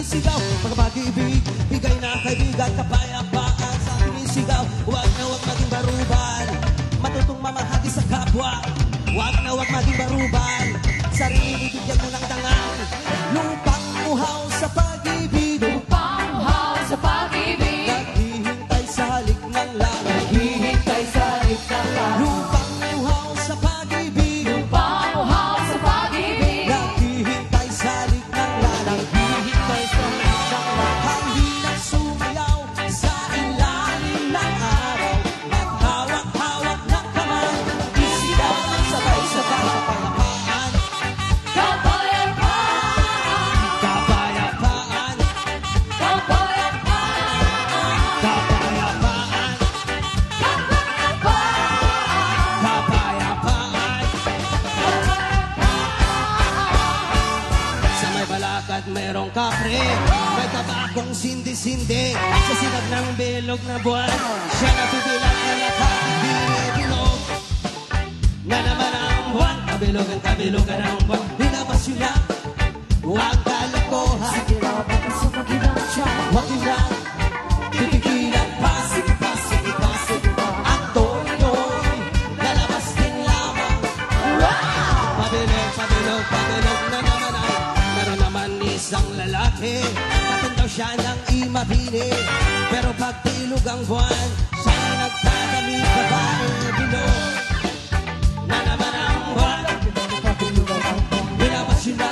isigaw. Pagpag-ibig, bigay na kaibigan, kapayapaan sa ating isigaw. Huwag na huwag maging baruban, matutong mamahagi sa kapwa. Huwag na huwag maging baruban, sarili bigyan mo ng dangal. Lupang uhaw sa pag-ibig, Lupang uhaw sa pag-ibig, naghihintay sa halik ng langit. naghihintay sa halik ng langit. Lupang uhaw sa pag-ibig, Lupang uhaw sa pag-ibig, naghihintay sa halik ng langit. naghihintay sa halik ng langit. Hangin sumayaw sa ilalim ng araw, maghawak-hawak ng kamay, isigaw ng sabay-sabay. Kapayapaan, Kapayapaan, kapayapaan, kapayapaan, kapayapaan, kapayapaan. Sa may balakad mayroong kapre, may tabakong sindi-sindi, sa sinag ng bilog na buwan, siya napibilang na nakakibili-bilog. Na naman ang buwan, kabilogan ang buwan, binabas yun na, huwag kalokohan. sige na, baka sumagin ang tiyan. Huwag yun na, pipigilan pa, sige pa, sige pa, sige pa. Ang toyo'y lalabas din lamang. Pabilog na naman ay meron naman isang lalaki. Atin daw siya ng imabini, pero pag tilog ang buwan, siya nagdadami babae bilog. Na naman ang buwan, binabas yun na,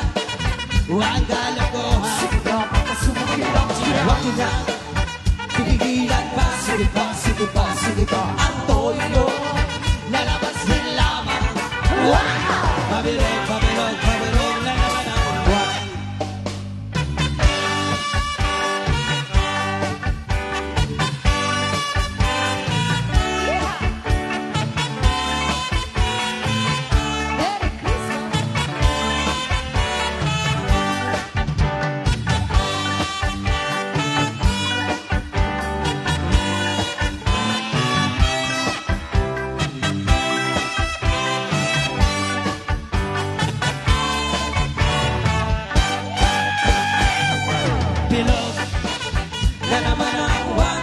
huwag kalokohan. Sige na, baka sumagin ang tiyan. Huwag yun na, pipigilan pa, sige pa, sige pa, sige pa. Ang toyo, lalabas din lamang. Pabilog na naman ang buwan. Merry Christmas. Bilog na naman ang buwan.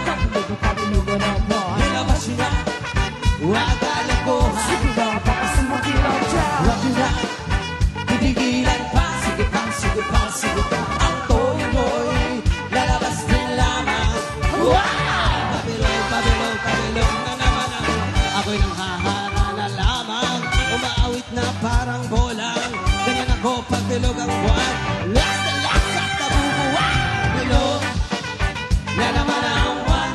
Kabilugan ang buwan. Nilabas yun na, huwag kalokohan. Sige na, baka sumagin ang tiyan. Huwag yun na, pipigilan pa, sige pa, sige pa, sige pa. Ang toyo'y lalabas din lamang. Pabilog na naman ang ako'y nang hahara na lamang. Umaawit na parang bolang, ganyan ako pag bilog ang buwan. Last na last at nabubuwan. Bilog na naman ang buwan.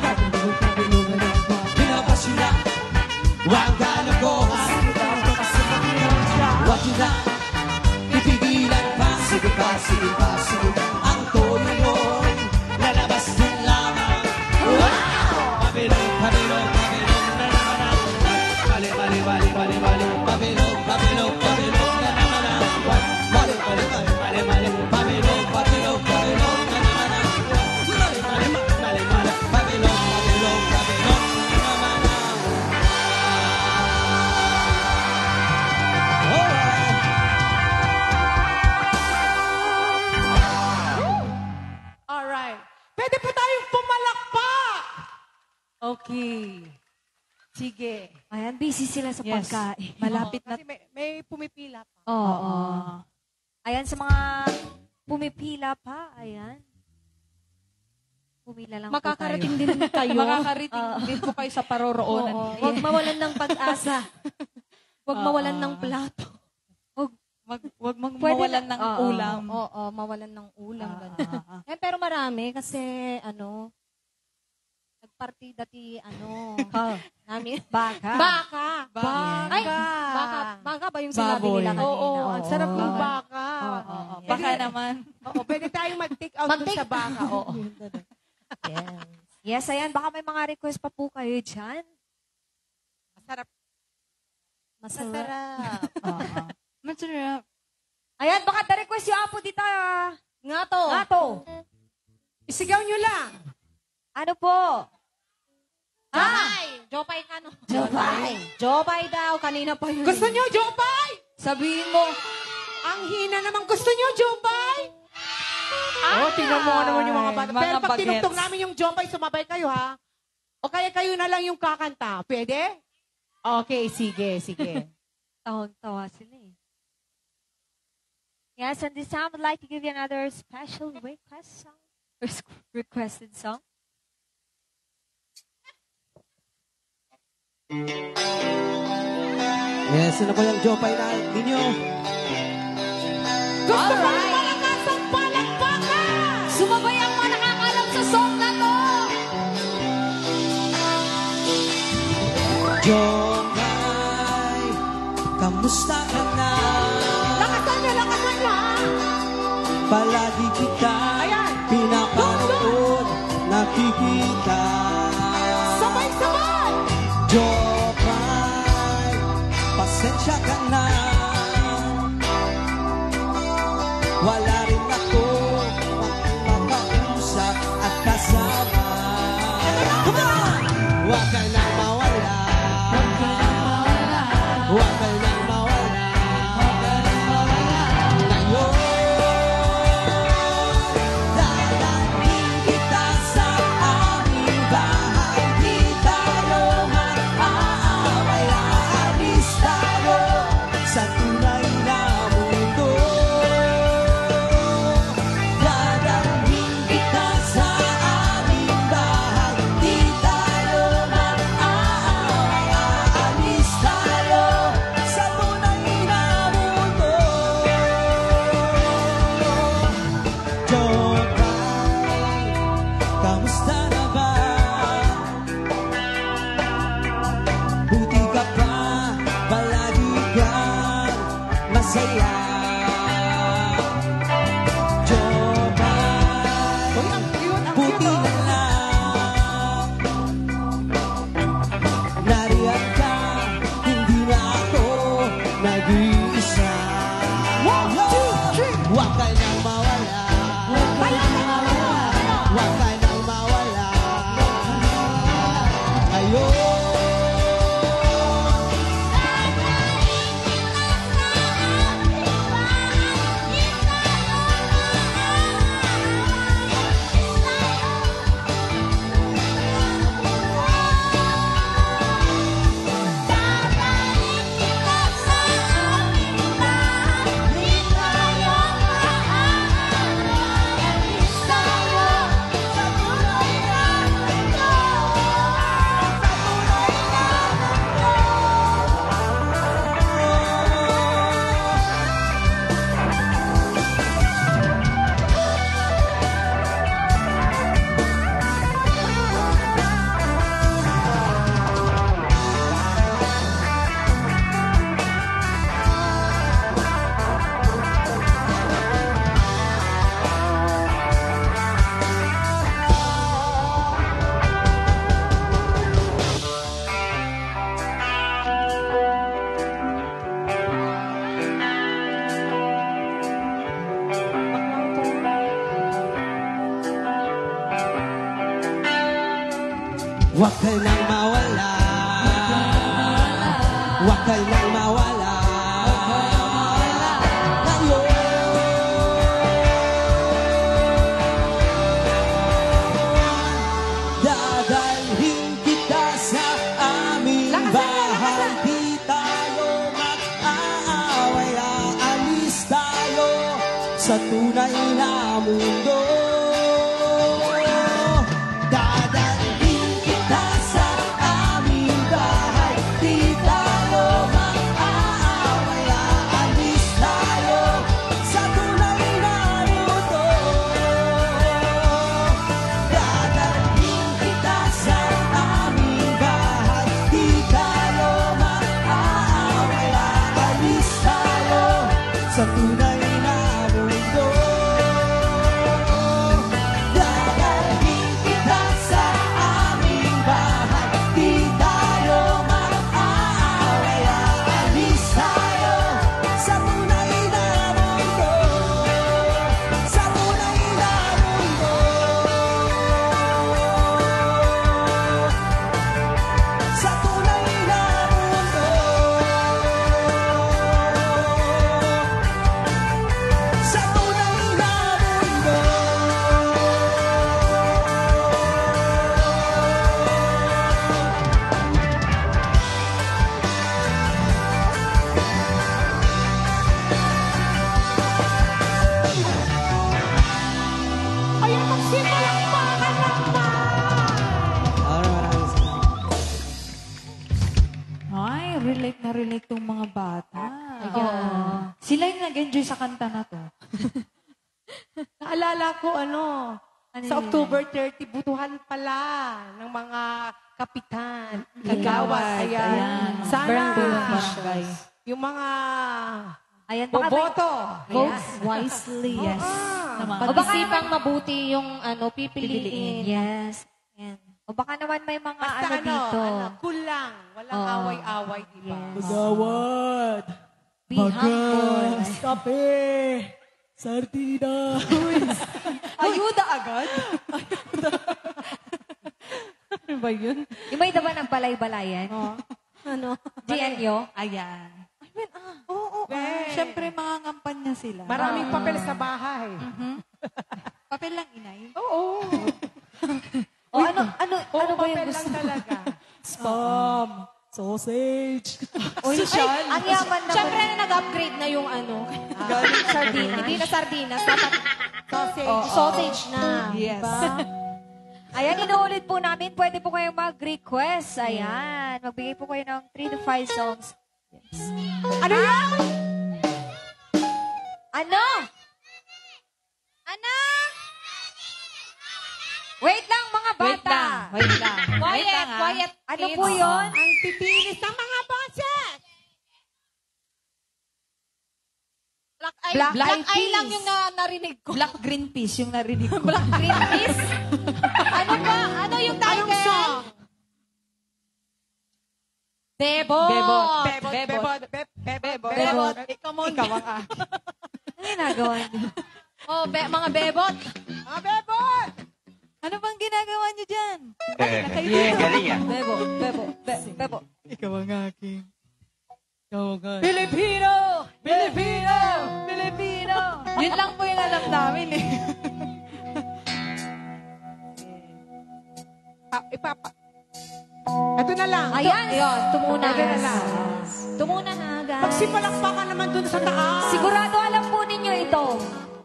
Kabilugan ang buwan. Binabas yun na, huwag kalokohan. Sige na, baka sumagin ang tiyan. Huwag yun na, pipigilan pa. Sige pa, sige pa, sige pa. Ang toyo'y lalabas din lamang. Pabilog na naman ang buwan. Bali, pabilog na naman ang buwan. Bali, pabilog na naman ang buwan. Pabilog na naman ang buwan. Alright. Pwede po tayong pumalakpak. Okay. Sige. Ayan, busy sila sa Yes. pagkain. Malapit na. Kasi may pumipila pa. Oo. Ayan, sa mga pumipila pa, ayan. Pumila lang Makakarating po tayo. din kayo. Makakarating din po kayo sa paroroonan. Oo, huwag mawalan ng pag-asa. Huwag mawalan ng plato. Wag Pwede mawalan na- ng Oo, ulam. Oo, mawalan ng ulam. ganun. Eh, pero marami kasi, nagpartida namin. Baka. Baka. Ay, baka ba yung sinabi Baboy. nila kanina? Oo, ang sarap ng baka. Oo. Baka naman. Oo, pwede tayong mag-take out dun sa baka. Oo. Yes. Yes, ayan. Baka may mga request pa po kayo dyan. Masarap. Masarap. Masarap. Ayan, baka na-request yung apo dito. Ngato. Ato. Isigaw nyo lang. Ano po? Jopay ka, no? Jopay. Jopay daw. Kanina pa yun. Gusto nyo, Jopay? Sabihin mo. Ang hina naman. Gusto nyo, Jopay? Oh, tingnan mo nga naman yung mga bata. Mga Pero pag bagets. tinugtog namin yung Jopay, sumabay kayo, ha? O kaya kayo na lang yung kakanta. Pwede? Okay, sige. Tawang-tawa sila eh. Yes, and this time I'd like to give you another special requested song. Yes, ano po yung Jopay na ninyo? Gusto ko ng malakas ang palakpakan! Sumabay ang mga nakakalam sa song na to! Jopay, kamusta ka na? Lakasan nyo, ha? Palagi kita Ayan. pinapanood, nakikita. Sabay-sabay! Jopay, pasensya ka na. Wala rin ako makausap at kasama. Come on! Huwag ka nang mawala. Huwag ka nang mawala. Ngayon, dadalhin kita sa aming bahay. Di tayo mag-aaway. Aalis tayo sa tunay na mundo. Dadalhin kita sa aming bahay. Di tayo mag-aaway. Aalis tayo sa tunay na mundo. Jopay, kamusta na ba? Buti ka pa, palagi kang masaya. Jopay, buti na lang nariyan ka, hindi na ako nag-iisa. One, two, three. Huwag ka nang mawala. Huwag ka nang mawala. Ayun. Huwag ka nang mawala. Huwag ka nang mawala. Ngayon, dadalhin kita sa aming bahay. Di tayo mag-aaway. Aalis tayo sa tunay na mundo. Dadalhin kita sa aming bahay. Di tayo mag-aaway. Aalis tayo sa tunay na mundo. Dadalhin kita sa aming bahay. Di tayo mag-aaway. Aalis tayo sa tunay na mundo. nag-enjoy sa kanta na to? Naalala ko, Ano sa yun? October 30, butuhan pala ng mga kapitan, kagawad. Yes, Ayan. ayan. Sana Barangay. yung mga Ayan, baka may... boboto. Vote wisely. Yes. Ah. Naman. Pag-isipang mabuti yung pipiliin. Yes. Ayan. O baka naman may mga Basta dito. cool lang. Walang Oh. away-away, di ba? Yes. Gawad! Be humble. Kape! Sardina! Ayuda agad? Ano ba yun? Yung may diba ng balay-balayan? Ano? GNyo? Ayan. I mean, oo. Be. Siyempre, mga ngampanya sila. Maraming papel sa bahay. Papel lang, inay. Oo. O ano ba yung papel gusto? lang talaga. Spam! Sausage! Ay, ang yaman naman. Siyempre, nag-upgrade na yung sardina. Hindi na sardinas, dapat sausage na. Yes. Diba? Ayan, inuulit po namin. Pwede po kayong mag-request. Ayan. Magbigay po kayo ng 3 to 5 songs. Yes. Ano yan? Ano? Ano? Wait lang, mga bata. Wait lang. Quiet, quiet. Ano kids. po yun? Ang pipinis ng mga boses! Black Black eye peas. lang yung narinig ko. Black green peas yung narinig ko. Black green peas? Ano ba? Ano yung title? Anong song? Bebot. Bebot. Bebot. Bebot. Ikaw mo. Ikaw ang akin. Ano ginagawa niyo? Oh, mga bebot. Mga bebot! Ano bang ginagawa niyo dyan? Galing yan. Bebo. Ikaw ang aking. Ikaw ang aking. Pilipino! Pilipino! Pilipino! Yun lang po yung alam namin eh. Ito na lang. Ayan. Yun, tumuna. Ito na lang. Tumuna na, guys. Magsipalakpakan naman dun sa taas. Sigurado alam po ninyo ito.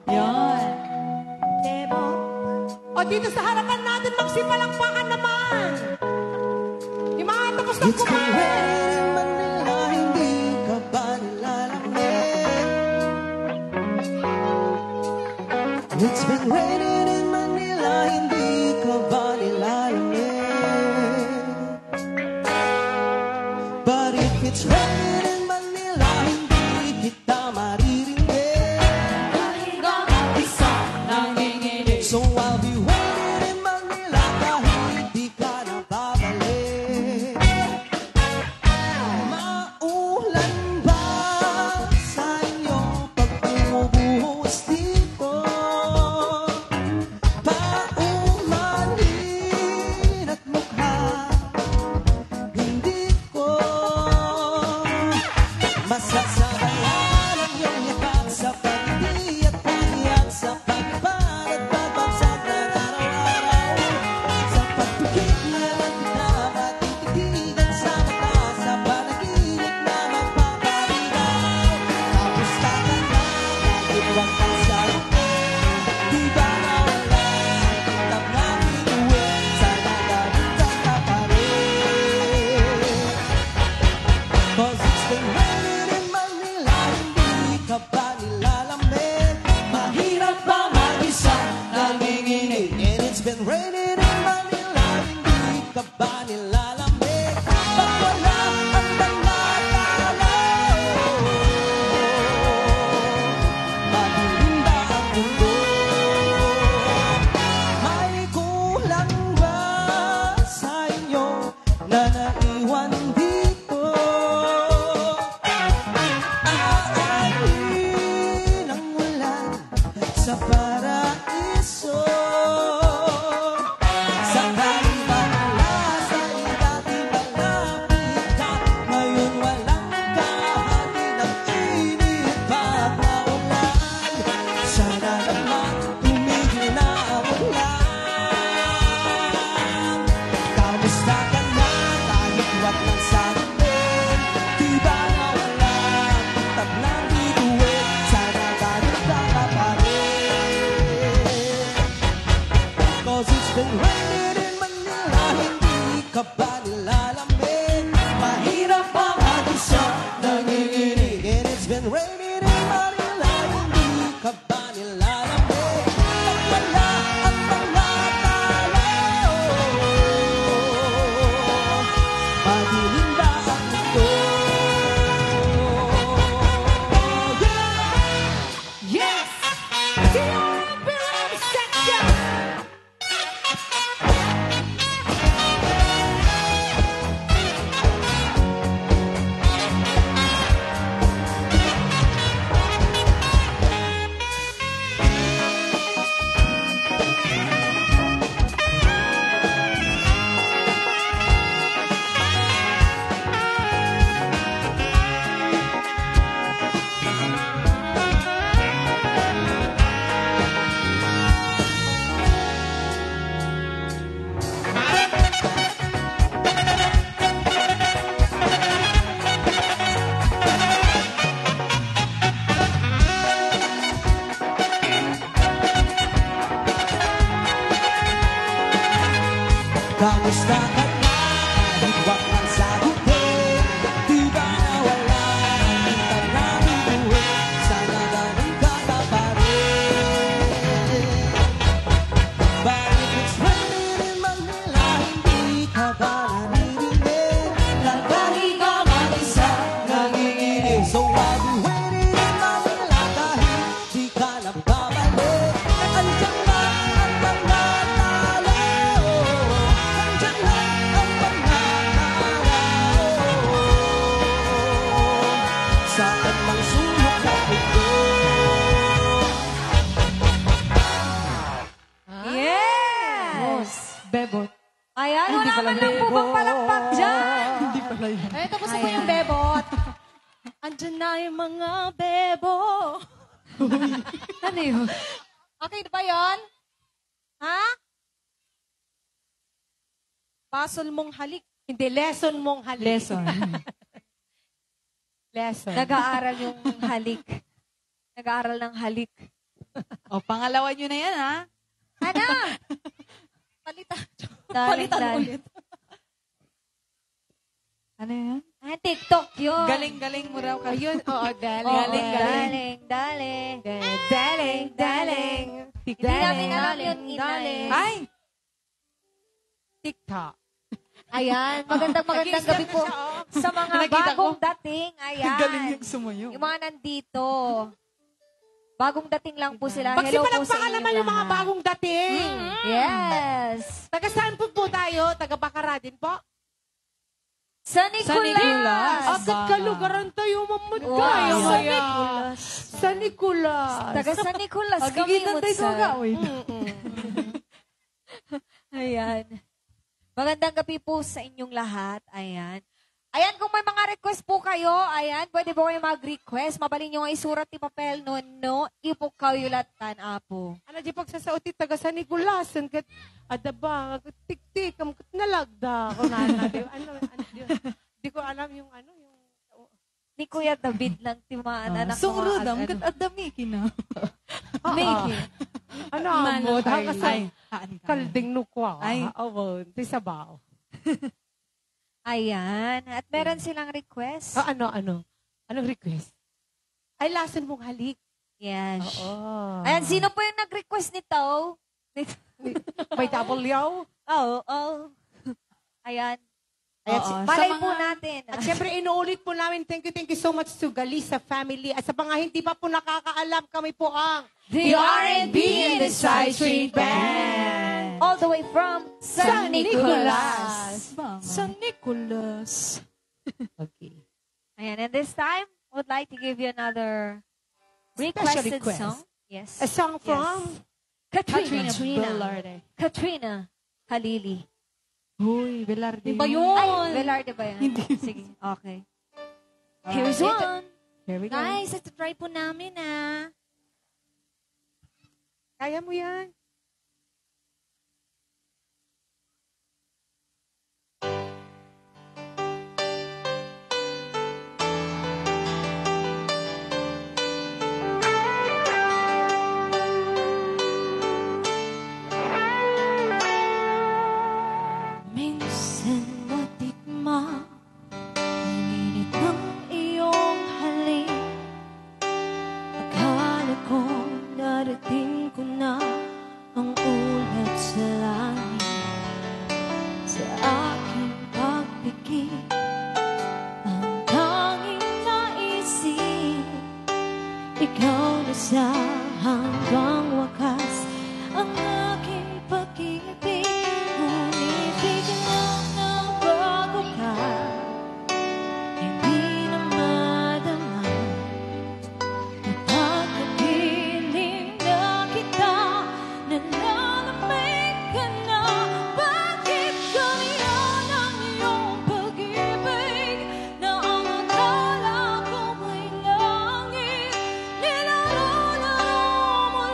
Yan. O dito sa harapan natin, magsipalakpakan naman. Yung mga tapos na kumain. Manila, hindi ka ba nilalamig? It's been raining in Manila, hindi ka ba nilalamig? But if it's raining in Manila, hindi kita maririnig. So I'll be waiting in Manila kahit di ka na babalik. Maulan ba sa inyo pag bumubuhos dito? Paumanin at mukha, hindi ko masasabayan ang iyong yakap sa pagdi at pagdiyak sa pagpapad at pagbagsak ng araw-araw. Sa pagpikit na lang kita matitigilan sa mata, sa panaginip na magpapaligaw. Tapos kakanta, nagibang ka sa akin. Di ba nawala ang kitab na bituin? Sana ganun ka pa rin. Cause it's been raining in Manila, hindi ka ba nilalamig? Mahirap ba mag-isa, nanginginig? And it's been raining in Manila, hindi ka ba nilalamig? Pag wala ang mga tao, madilim ba ang mundo? May kulang ba sa inyo na naiwan dito? Aalin ang ulan sa paraiso. Sakali malala sa dati malapit ka, ngayon walang kahati ng init pag naulan. Sana naman tumigil na ang ulan. Kamusta ka na kahit wag lang sagutin? Di ba nawala ang kitab ng bituin? Sana ganun ka pa rin. Kamusta ka na? Hibak ng sagutin. Di ba nawala? Kita namin buhay. Sana ganun ka na pa rin. Bakit it's raining in Manila? Hindi ka ba nanininig? Lagi ka mag-isa, nanginginig. So I'll be waiting in Manila kahit di ka na babalik. Andiyan na ang mga talo. Andiyan na ang mga talo. Saan mang sulok na ito? Yes! Bebot. Ayan, wala man lang po bang palakpak dyan. Hindi pala yun. Ay, tapos po yung bebot. Andyan na yung mga bebo. Ano yun? Okay na ba yun? Ha? Basol mong halik. Hindi, lesson mong halik. Lesson. Lesson. Nag-aaral yung halik. Nag-aaral ng halik. O, pangalawa nyo na yan, ha? Ano? Palitan. Daling, Palitan daling. ulit. Ano yan? Ah, TikTok yun. Galing-galing mo raw. Ayun, oo, daling. Oo, Galing, daling, daling. Daling, daling. Hindi namin alam yun, inay. Ay! TikTok. Ayan, magandang gabi po sa mga Nakita ko. bagong dating. Ayan. Galing yung sumayo. Yung mga nandito. Bagong dating lang po sila. Pag Hello po sa palakpakan inyo naman yung mga lahat. bagong dating. Yes. Taga saan po tayo? Taga Bacara din po? Sa Nicolas. Nicolas. Agad kalugaran tayo, mamad Wow. kaya. Sa Kaya. Sa Nicolas. Taga San Nicolas kami, Pagigitan tayo Mutsa. sa gawin. Ayan. Magandang gabi po sa inyong lahat. Ayan. Ayan, kung may mga request po kayo, ayan, pwede po kayo mag-request. Mabalin nyo nga isurat ni papel no, ipo kayo latan apo. Ano di pagsasauti taga San Nicolas. Adaba, tik-tik, nalagda. Ano, di ko alam yung ano, yung... Ni Kuya David lang timaan anak ko. Sungrudam, kat adami kina. Megi. Ano, mo, Ay. kalding nukwa. Ay. Oo, di sabaw. Ayan. At meron silang request. Ano? Anong request? Ay, lason mong halik. Yes. Oo. Ayan, sino po yung nag-request nito? May W? Oh. Ayan. Ayan, Oo. malay Sa po mga- natin. At syempre, inuulit po namin, thank you so much to Galisa family. At sa mga hindi pa po nakakaalam, kami po ang The R&B and the Side Street Band. All the way from San Nicolas. San Nicolas. Okay. Ayan, and this time, I would like to give you another Special requested request. song. Yes. A song from Katrina. Velarde. Katrina Halili. Uy, Velarde. Ba yun? Ay, Velarde ba yan? Sige, okay. Here's one. Here we go. Guys, ito try po namin Kaya mo yan. Minsan natikma init ng iyong halik. Akala ko narating ko na ang ulat sa langit. Sa aking pagpikit ang tanging naisip, ikaw na sa hanggang wakas ang aking pag-ibig. Ngunit biglang nabago ka, hindi na madama. Napagkapiling na kita, nalalamig ka na. Bakit ganyan ang iyong pag-ibig na ang akala ko may langit? Nilalaro mo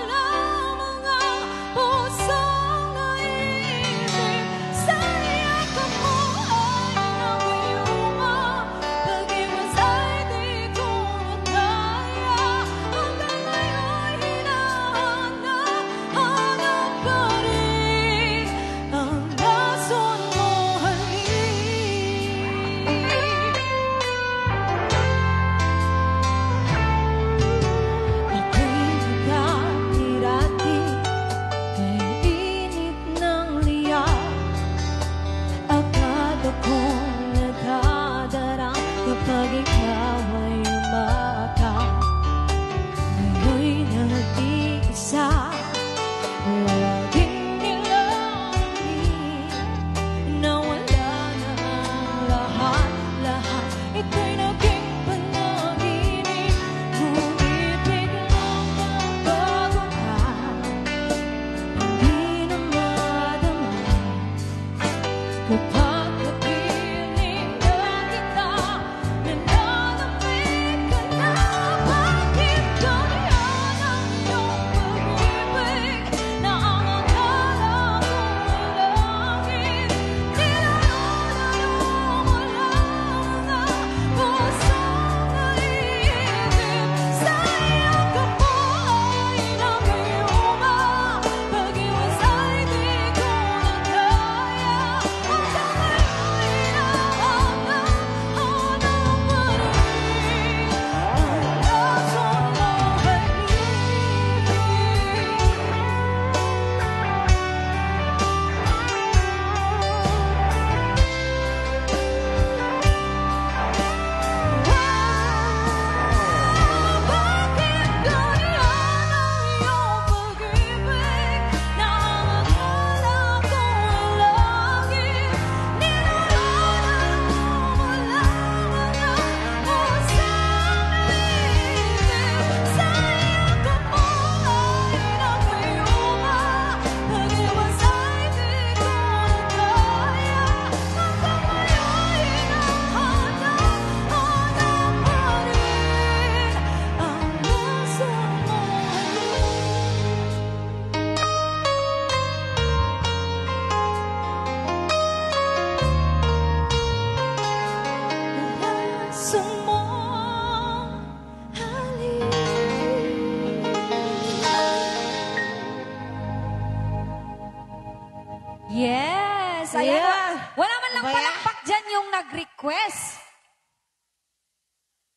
Yes! Ayan. Yeah. Wala man lang Ba yan? palakpak dyan yung nag-request.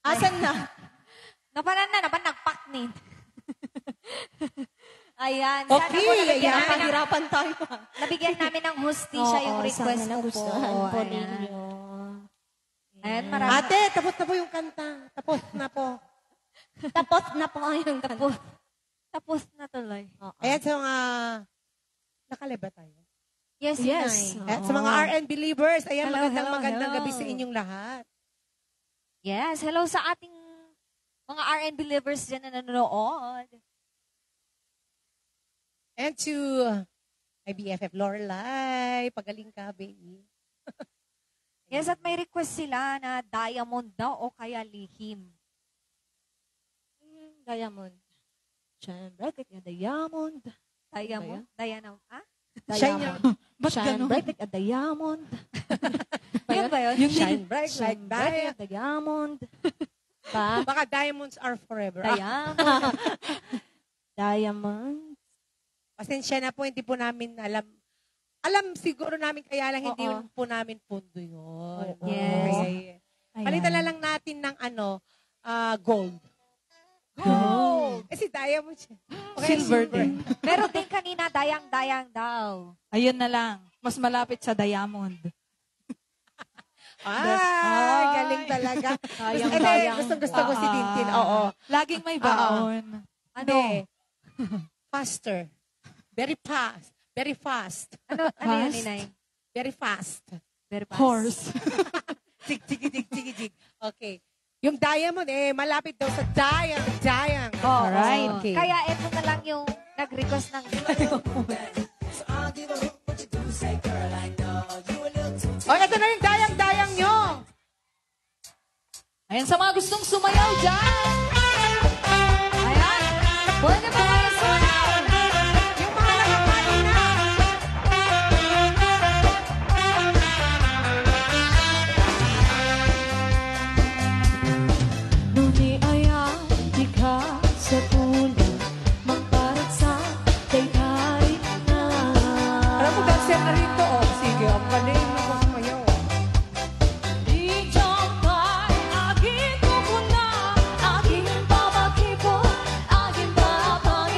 Asan na? Napanagpak ni. Ayan. Sana po Okay, nabigyan namin ng, Pahirapan tayo. nabigyan namin ng hustisya yung request sana ko po. nagustuhan po Ayan. ninyo. Ayan, marami. Ate, tapos na po yung kanta. Tapos na po. Tapos na po yung tapos. Tapos na tuloy. Ayan sa mga... Nakalive ba tayo? Yes, Yes. Inay. Ayan, sa mga RN believers, ayan, Hello, magandang hello. gabi sa inyong lahat. Yes, hello sa ating mga RN believers dyan na nanonood. And to my BFF Lorelai, pagaling ka, baby. Yes, at may request sila na diamond daw o kaya lihim. Diamond. Shine bright like a diamond. Diamond? Diana, ah? Shine niya. Ba't Shine ganun? bright like a diamond. Yun ba yun? Yung Shine bright like Shine bright like diamond. a diamond. Pa? Baka diamonds are forever. Diamond. Diamond. Pasensya na po, hindi po namin alam. Alam siguro namin, kaya lang hindi Oo. po namin pundo yun. Yes. Okay. Palitan na lang natin ng gold. Gold. Kasi diamond siya. Silver din. Meron din kanina, dayang-dayang daw. Ayun na lang. Mas malapit sa diamond. Galing talaga. Dayang-dayang. Gusto ko si Tintin. Oo. Laging may baon. Ano? Faster. Very fast. Very fast. Ano yun, Fast? Inay? Very fast. Very fast. Horse. Jig, jig, jig, jig, jig. Okay. Yung diamond, malapit daw sa dayang. Alright. Okay. Kaya ito na lang yung nag-request ng Ito na yung dayang nyo. Ayan, sa mga gustong sumayaw dyan. Ayan. Pwede ba kayo sumayaw? Yung mga nakapati na. Nuni aya di ka sa tulong magparat sa dayhay na. Alam mo, dancer na rito. Sige, ang galing mo sumayaw. Di jangkay aging kumuna, aging babakipot, aging babang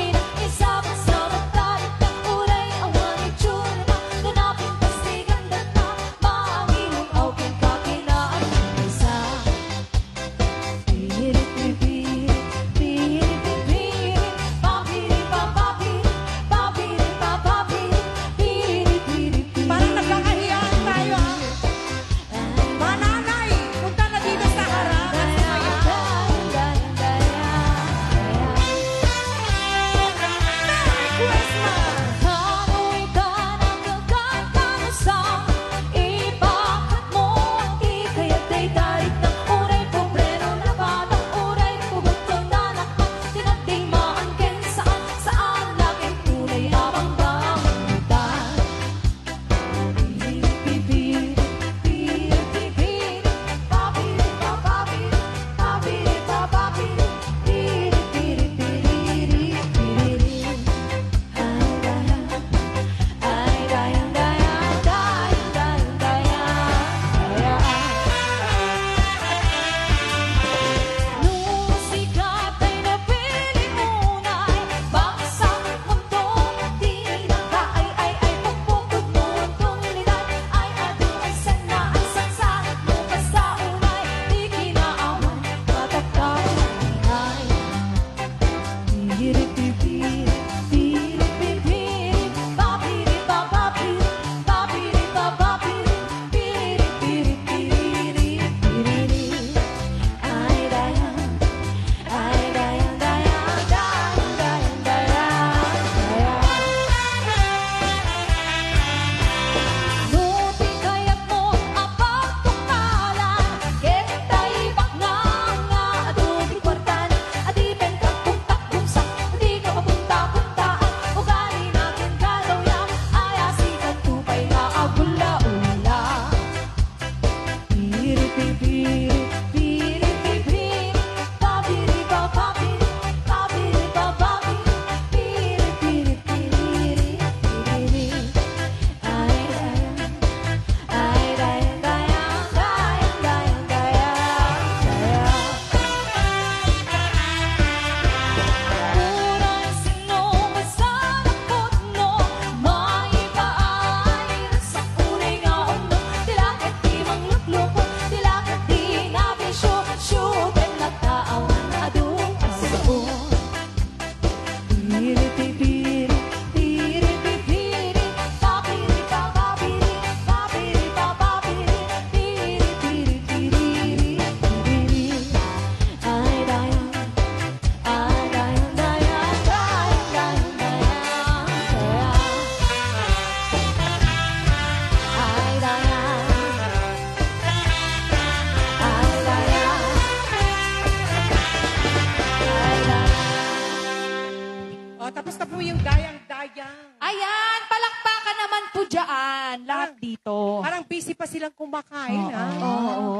dayang-dayang. Ayan, palakpakan naman po dyan. Lahat dito. Parang busy pa silang kumakain, Oo. ha? Oo.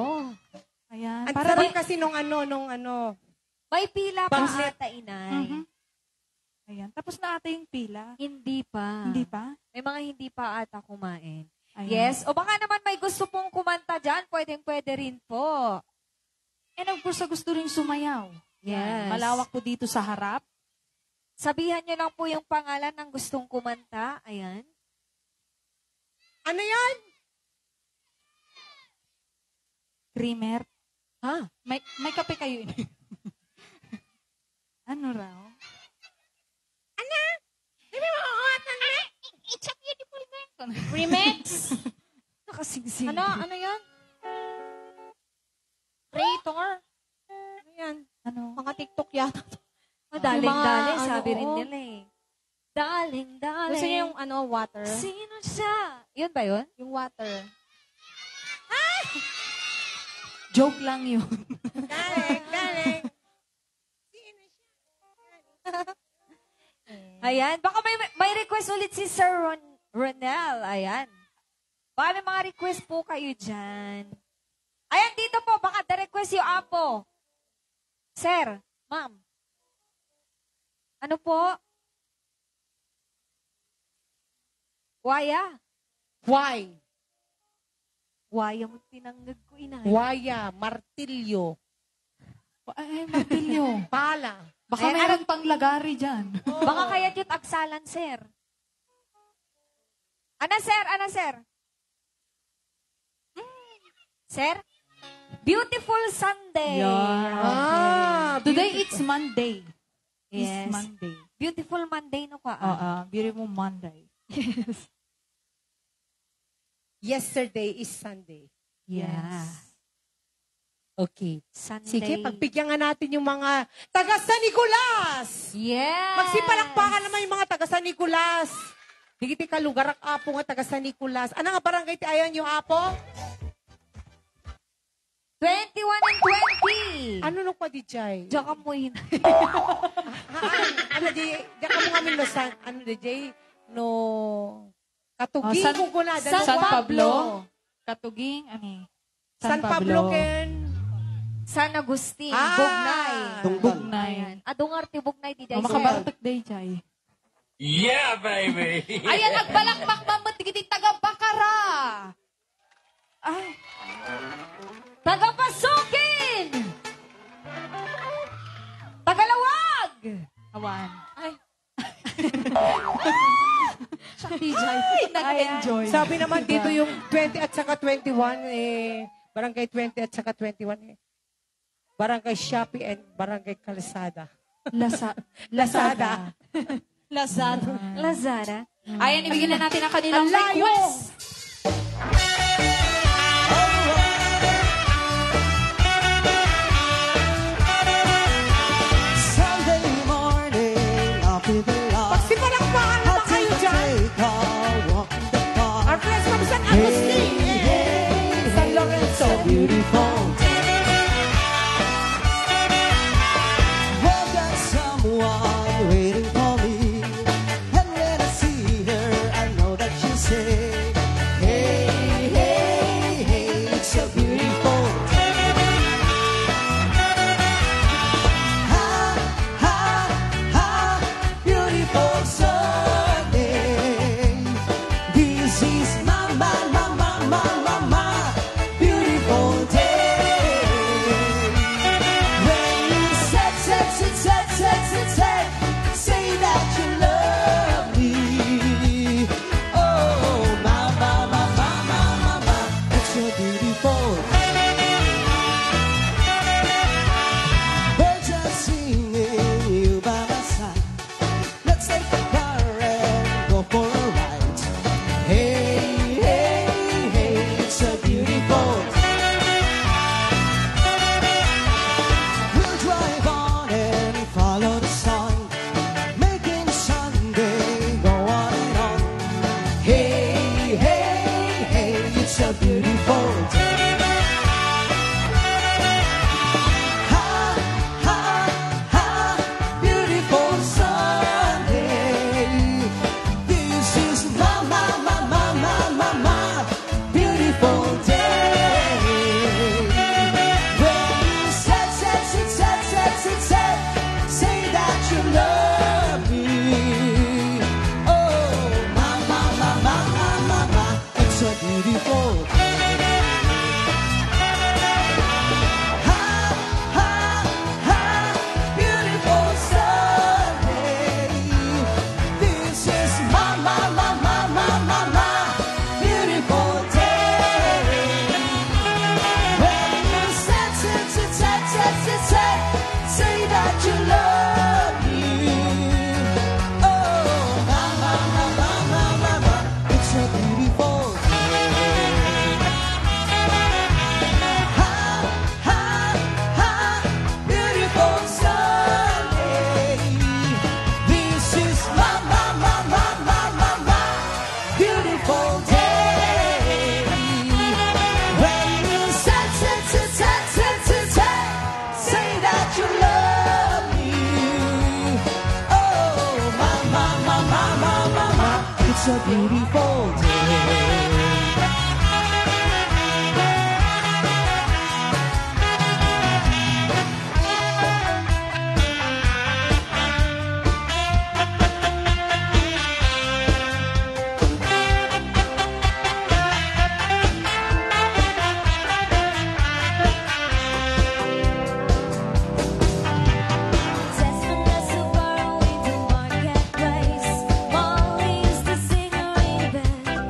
Ayan. Ang Para sarap kasi nung ano. May pila pa Bagnet. ata, inay. Mhm. Ayan. Tapos na ata yung pila. Hindi pa. Hindi pa? May mga hindi pa ata kumain. Ayan. Yes. O baka naman may gusto pong kumanta dyan, pwedeng-pwede rin po. And of course, gusto rin sumayaw. Yes. Malawak po dito sa harap. Sabihan nyo lang po yung pangalan ng gustong kumanta. Ayan. Ano yan? Creamer. Ha? May kape kayo. Ano raw? It's a beautiful man. Remix? Nakasingsing. Ano yan? Creator? Ano yan? Ano? Mga TikTok yata. Daling-daling, Yung mga, sabi ano, rin oo. nila eh. Daling-daling. Gusto niyo yung water? Sino siya? Yun ba yun? Yung water. Joke lang yun. Galing. Ayan. Baka may request ulit si Sir Ronel. Ayan. Baka may mga request po kayo dyan. Ayan, dito po. Baka the-request yung apo. Sir, ma'am. Ano po? Waya. Why? Waya mo tinanggag ko, inay. Waya, martilyo, Ay, martilyo. pala. Baka Ayan, mayroon pang lagari dyan. Baka kaya yung agsalan, sir. Ano, sir? Ano, sir? Sir? Beautiful Sunday. Today it's Monday. Yes. It's Monday. Beautiful Monday, no ka? Beautiful Monday. Yesterday is Sunday. Yeah. Okay. Sunday. Sige, pagbigyan nga natin yung mga taga San Nicolas. Yes. Magsipalakpakan naman yung mga taga San Nicolas. Higiti ka lugar ak apo nga taga San Nicolas. Ano nga barangay ti ayan yung apo? 21 and 20. Ano nung pa di Jay? Diyan ka mo yun. Ano di, diyan ka mo kami no San, ano di Jay? No, katuging San- kung kuna. San Pablo. Katuging, ani? San Pablo ken. San Agustin. Ah! Bugnay. Bugnay. Ayan. Adungarte Bugnay di O, dahil sir. makabartok day, Chay. Yeah, baby! Ayan, nagbalakbak mamot, digiti taga-bakara. Ay, Tagapasukin! Tagalawag! awan. Ay. Nag-enjoy. Sabi naman dito yung 20 at saka 21 barangay 20 at saka 21 barangay Shopee and barangay Calzada. Lazada. Lazara. Ayan, ibigyan na natin ang kanilang Ang layo! request. Sunday morning, I'll be the light. Magsipalakpakan naman kayo dyan. Take a walk in the park. Our friends from San Agustin. San Lorenzo. So beautiful. Oh, there's someone waiting for me. And when I see her, I know that she'll say, hey, hey, hey, it's so beautiful. Ha, ha, ha, beautiful Sunday. This is my beautiful day. a beautiful day. Desperate to marketplace, Molly's the singer in the band.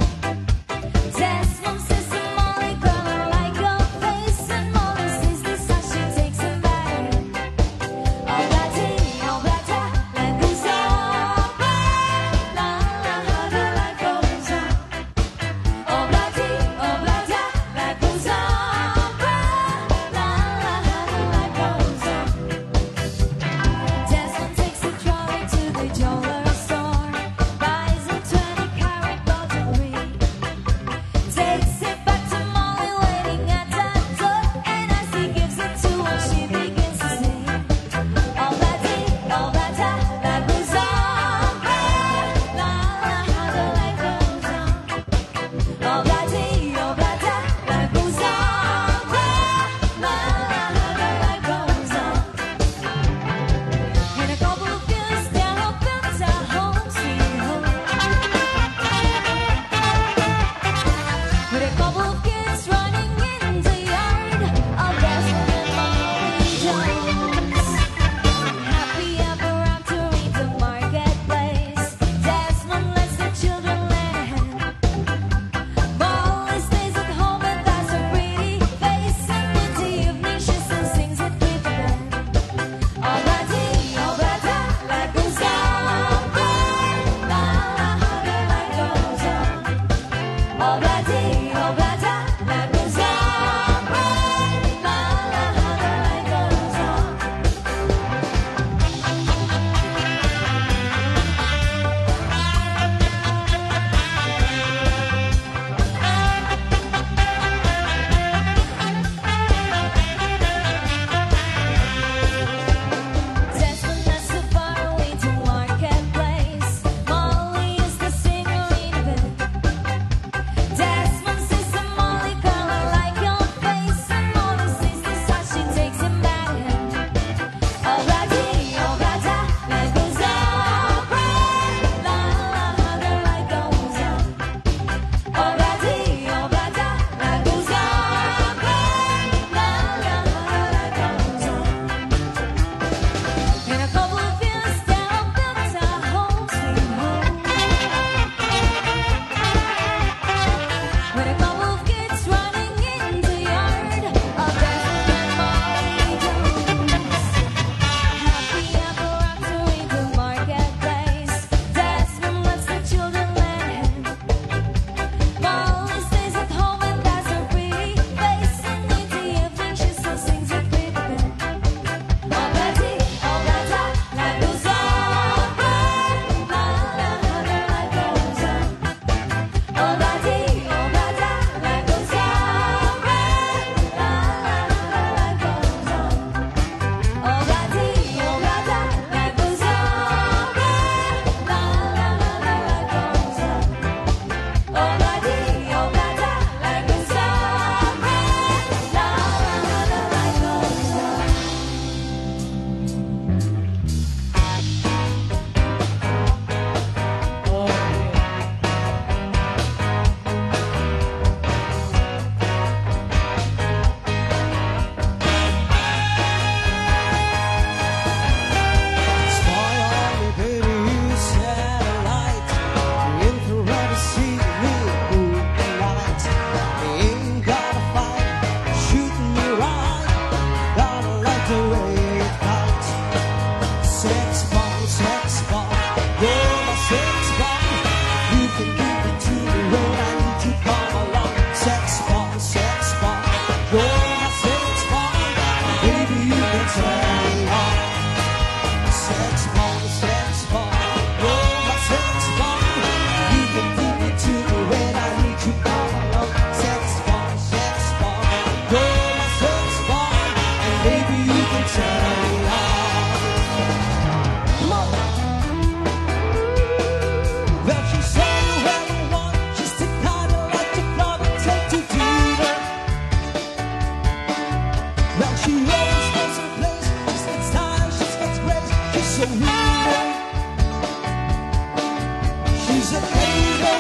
She's a lady.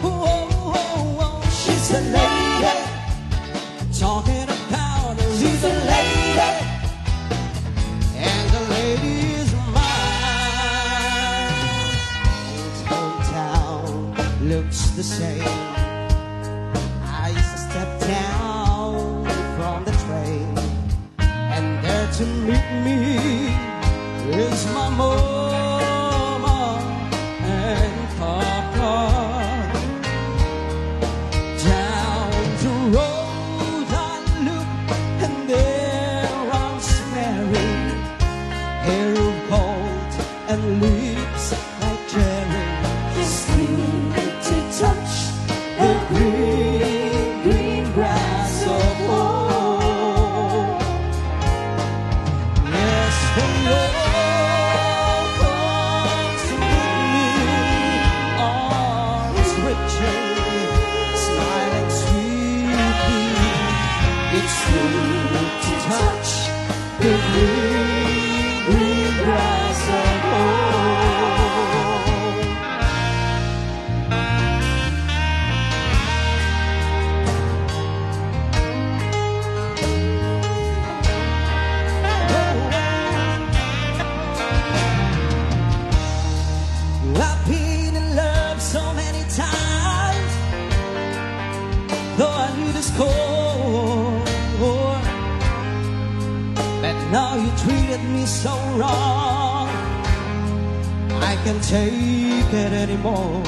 Oh, oh, oh, she's a lady. Talking about her. She's a lady. And the lady is mine. His hometown looks the same. I used to step down from the train, and there to meet me is my mama and papa. Down the road I look, and there I'm Mary, hair of gold and lips like cherry. Sweet to touch the green, green grass of home. Yes, the Lord comes to meet me, arms reaching, smiling sweetly. It's sweet to touch the green, green grass of home. I've been in love so many times, though I knew the score. But now you treated me so wrong, I can't take it anymore.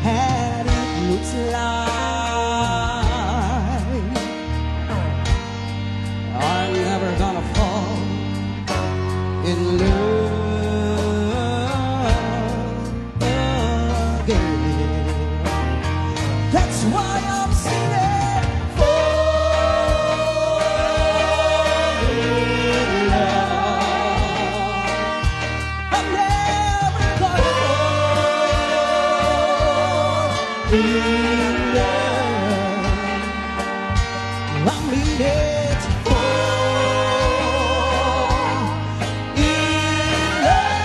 And it looks like I'm never gonna fall in love again. That's why I'm singing for love. I'm never gonna fall in love. I mean it for in love.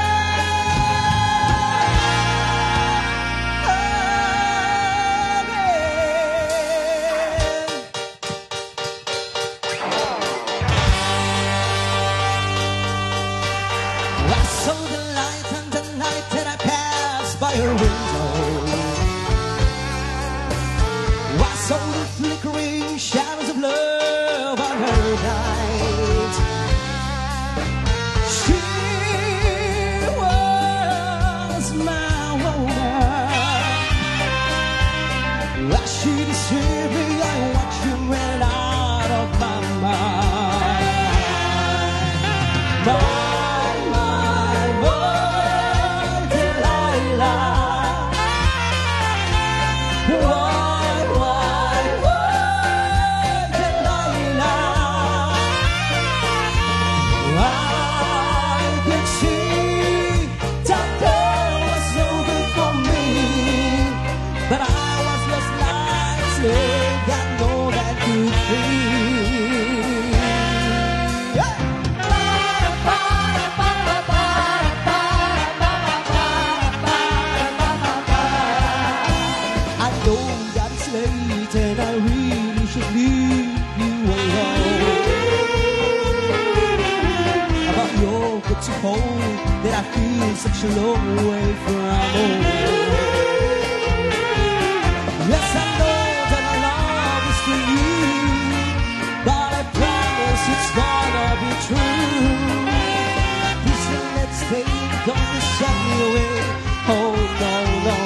I saw the light on the night that I passed by her window. I saw the flickering shadows of love on her night. She was my woman. As she deceived me, I watched you ran out of my mind. My Delilah. And I really should leave you alone. About your good to hold that I feel such a long way from home. Yes, I know that my love is for you, but I promise it's gonna be true. Please let's stay, don't you send me away. Oh no, no.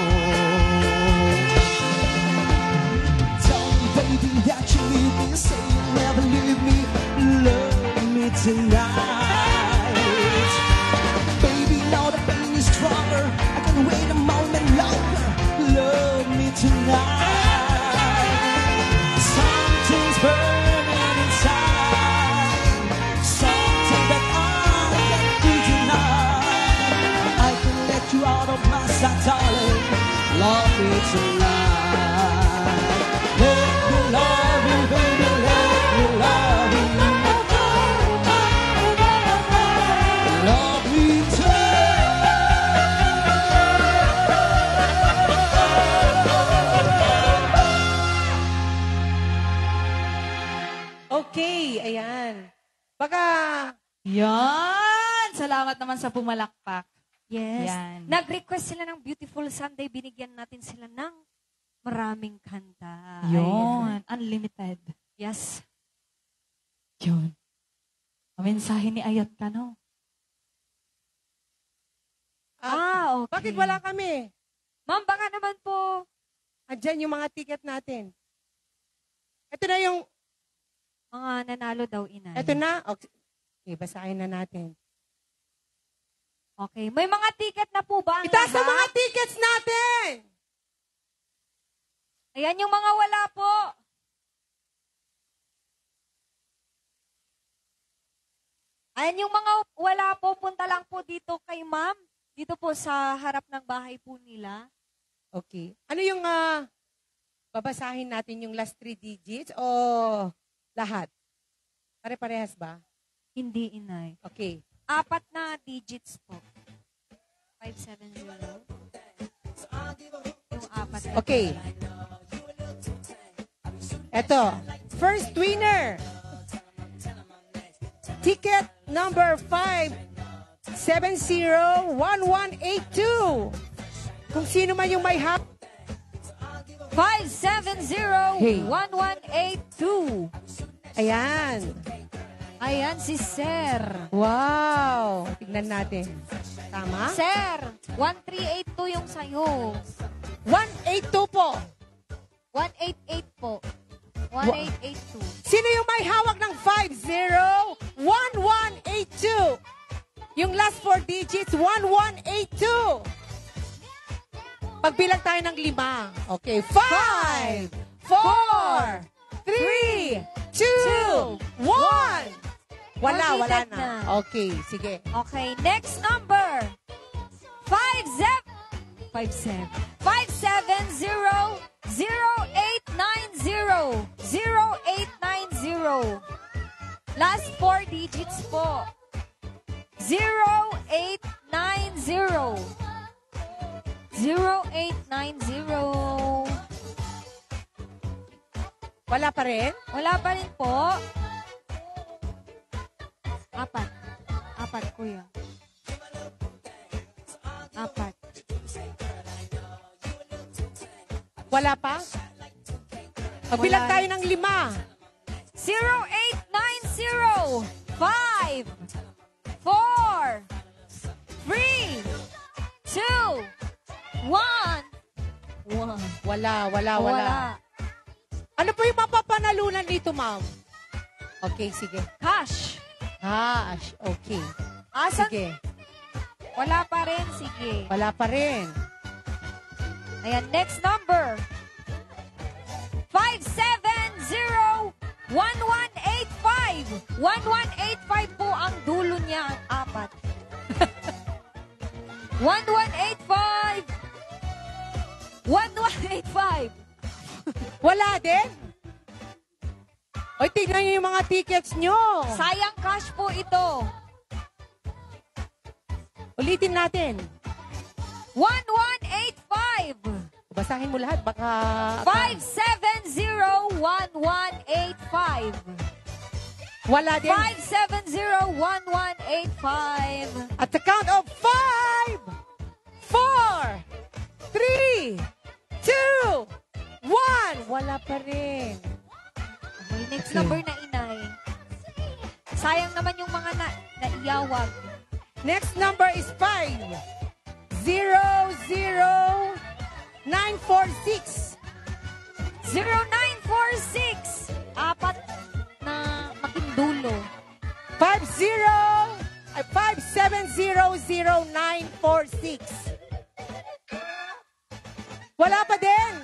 That you need me, say you'll never leave me. Love me tonight. Baby, now the pain is stronger, I can wait a moment longer. Love me tonight. Something's burning inside, something that I can't do tonight. I can let you out of my sight, darling. Love me tonight. Let me love you, baby, let me love you. Love me too. Yan! Salamat naman sa pumalakpak. Yes. Yan. Nag-request sila ng Beautiful Sunday. Binigyan natin sila ng maraming kanta. Yun. Unlimited. Yes. Yun. Ang mensahe ni Ayat ka, no? Okay. Bakit wala kami? Ma'am, baka naman po. Andyan yung mga ticket natin. Ito na yung, Mga nanalo daw, inay. ito na. Okay, basahin na natin. Okay. May mga ticket na po ba ang Itaas lahat? ang mga tickets natin! Ayan yung mga wala po. Ayan yung mga wala po. Punta lang po dito kay ma'am. Dito po sa harap ng bahay po nila. Okay. Ano yung babasahin natin yung last 3 digits o lahat? Pare-parehas ba? Hindi, inay. Okay. 4 na digits po. 570. Yung 4 na. Okay. Eto. First winner. Ticket number 5701182. Kung sino man yung may 570-1182. Ayan. Ayan si Sir. Wow. Tignan natin. Tama? Sir, 1382 yung sayo. 182 po. 188 po. 1882. Sino yung may hawak ng 501182? Yung last 4 digits, 1182. Pagbilang tayo ng 5. Okay, 5, 4, 3, 2, 1. Wala Completed na. na. Okay, sige. Okay, next number. 570-0890. Last 4 digits po. 0890. 0890. Wala pa rin? Wala pa rin po. 4, kuya. 4. Wala pa? Pagbilang Wala. tayo ng 5. 0890. 5, 4, 3, 2, 1. Wala. Ano po yung mapapanalunan dito, ma'am? Okay, sige. Cash. Okay. Asan? Sige. Wala pa rin. Sige. Wala pa rin. Ayan, next number. 570-1185. 1185 po ang dulo niya, ang 4. 1185. 1185. Wala din? Oy, tignan niyo yung mga tickets nyo. Sayang cash po ito. Ulitin natin. 1185. Basahin mo lahat, baka... 570-1185. Wala din. 570-1185. At the count of 5, 4, 3, 2, 1. Wala pa rin. Okay, next number na, inay. Sayang naman yung mga naiyawag. Next number is 500-946. 0946. 4 na makindulo. 570-0946. Wala pa din.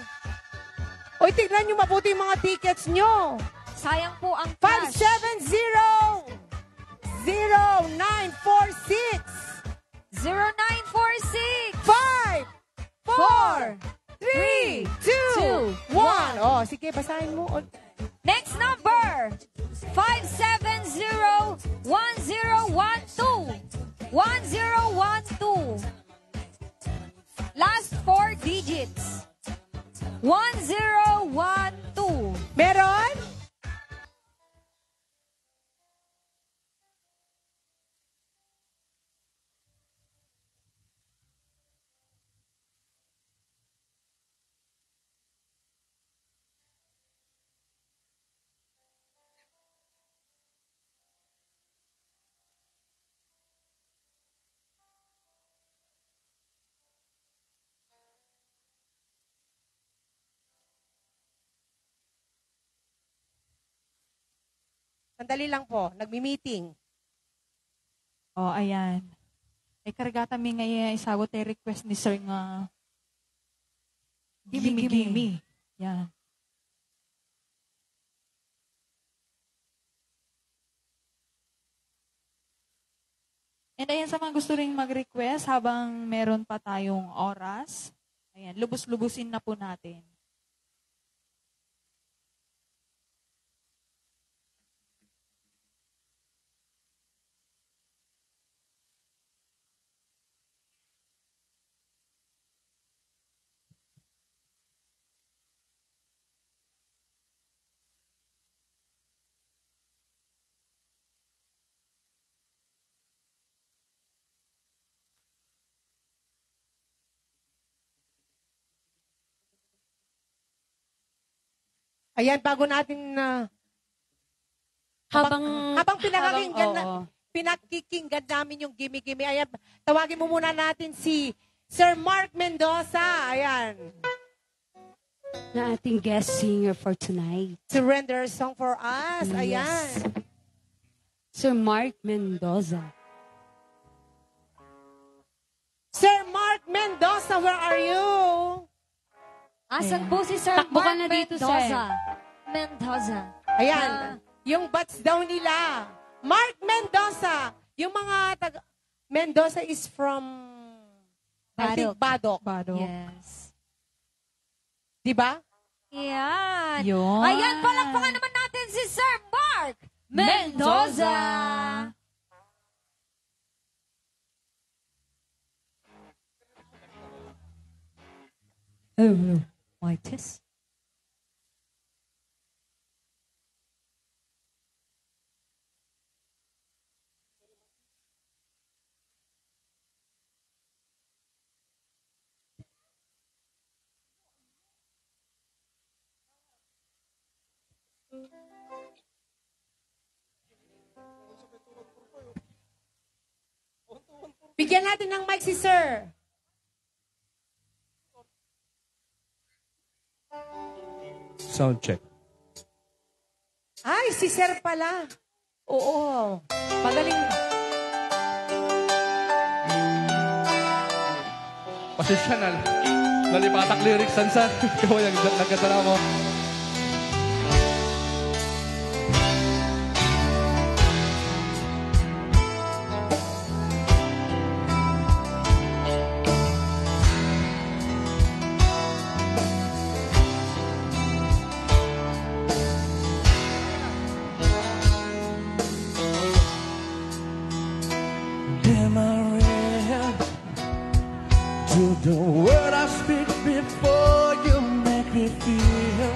Oy, tignan nyo mabuti yung mga tickets nyo. Sayang po ang cash. 570-0946. 0946. 5, 4, 3, 2, 1. 1. Oh, sige, basahin mo. Next number. 570-1012. 1012. Last 4 digits. 1012. Meron? Sandali lang po, nagmi-meeting. Oh, ayan. Ay karagata mi ngayon isagot ay request ni Sir nga Gimi. Yan. And ayan sa mga gusto rin mag-request habang meron pa tayong oras. Ayan, lubos-lubusin na po natin. Ayan, bago natin habang pinakikinggan namin yung Gimme-Gimme, ayan, tawagin mo muna natin si Sir Mark Mendoza. Ayan. Na ating guest singer for tonight. Surrender a song for us. Ayan. Yes. Sir Mark Mendoza. Sir Mark Mendoza, where are you? Asan po si Sir Takbo ka Mark na dito, Mendoza? Mendoza. Ayan. Yung bats daw nila. Mark Mendoza. Yung mga Mendoza is from I think Badok. Yes. Di ba? Yan. Yun. Ayan, palakpakan naman natin si Sir Mark Mendoza. Oh, Whitis. Bigyan natin ng mic si Sir. Sound check. Ay, si Sir pala. Oo. Magaling. Pasensya na. Nalipatak lyrics sansan. Ikaw yung nagkatala mo. Am I real to the word I speak before you make me feel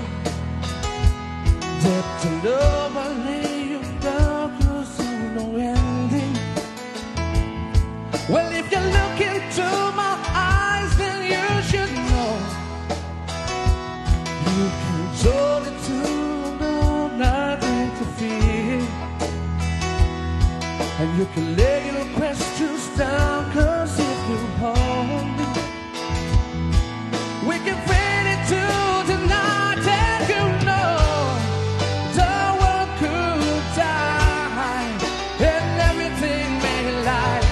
that the love I lay you down close to no ending? Well, if you look into my eyes, then you should know you can totally know nothing to fear. And you can lay your questions down, 'cause if you hold me, we can fade into the night, and you know the world could die and everything may lie,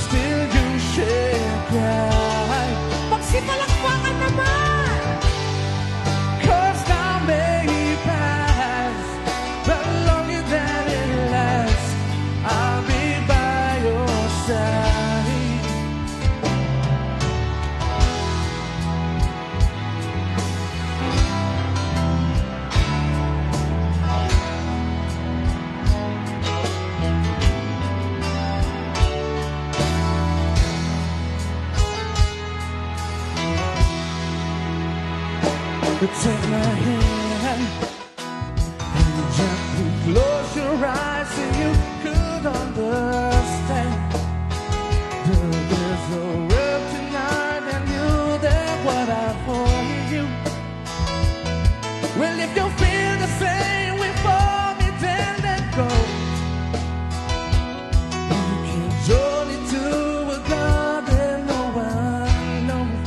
still you should cry. Magsipalakpakan naman! 'Cause time may pass, but longer than it lasts, I'll be by your side. You take my hand and gently close your eyes so you could understand. There's a world tonight and you're there what I for you. Well, if you feel the same way for me, then let go. You can only do what God and no one knows.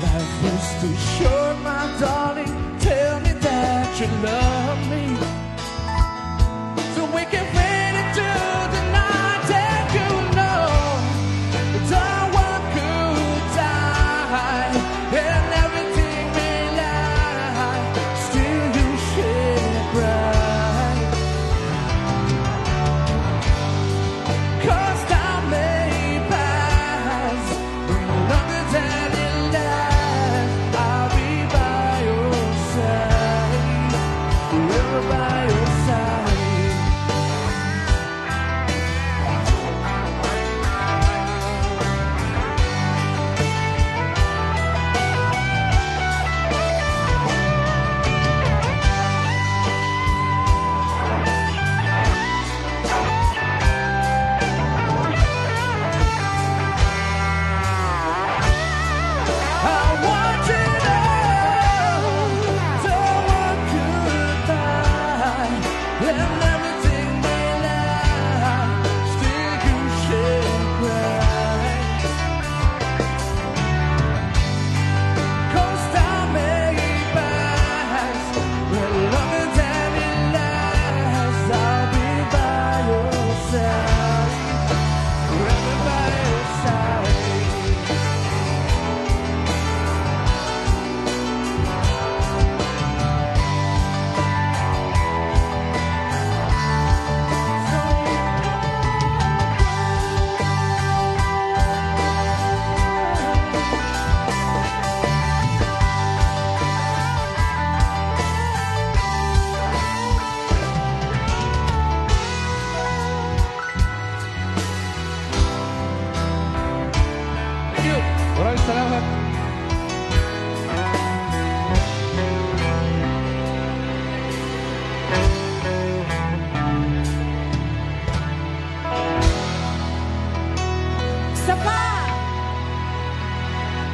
Life is too short, my darling. Tell me that you love me.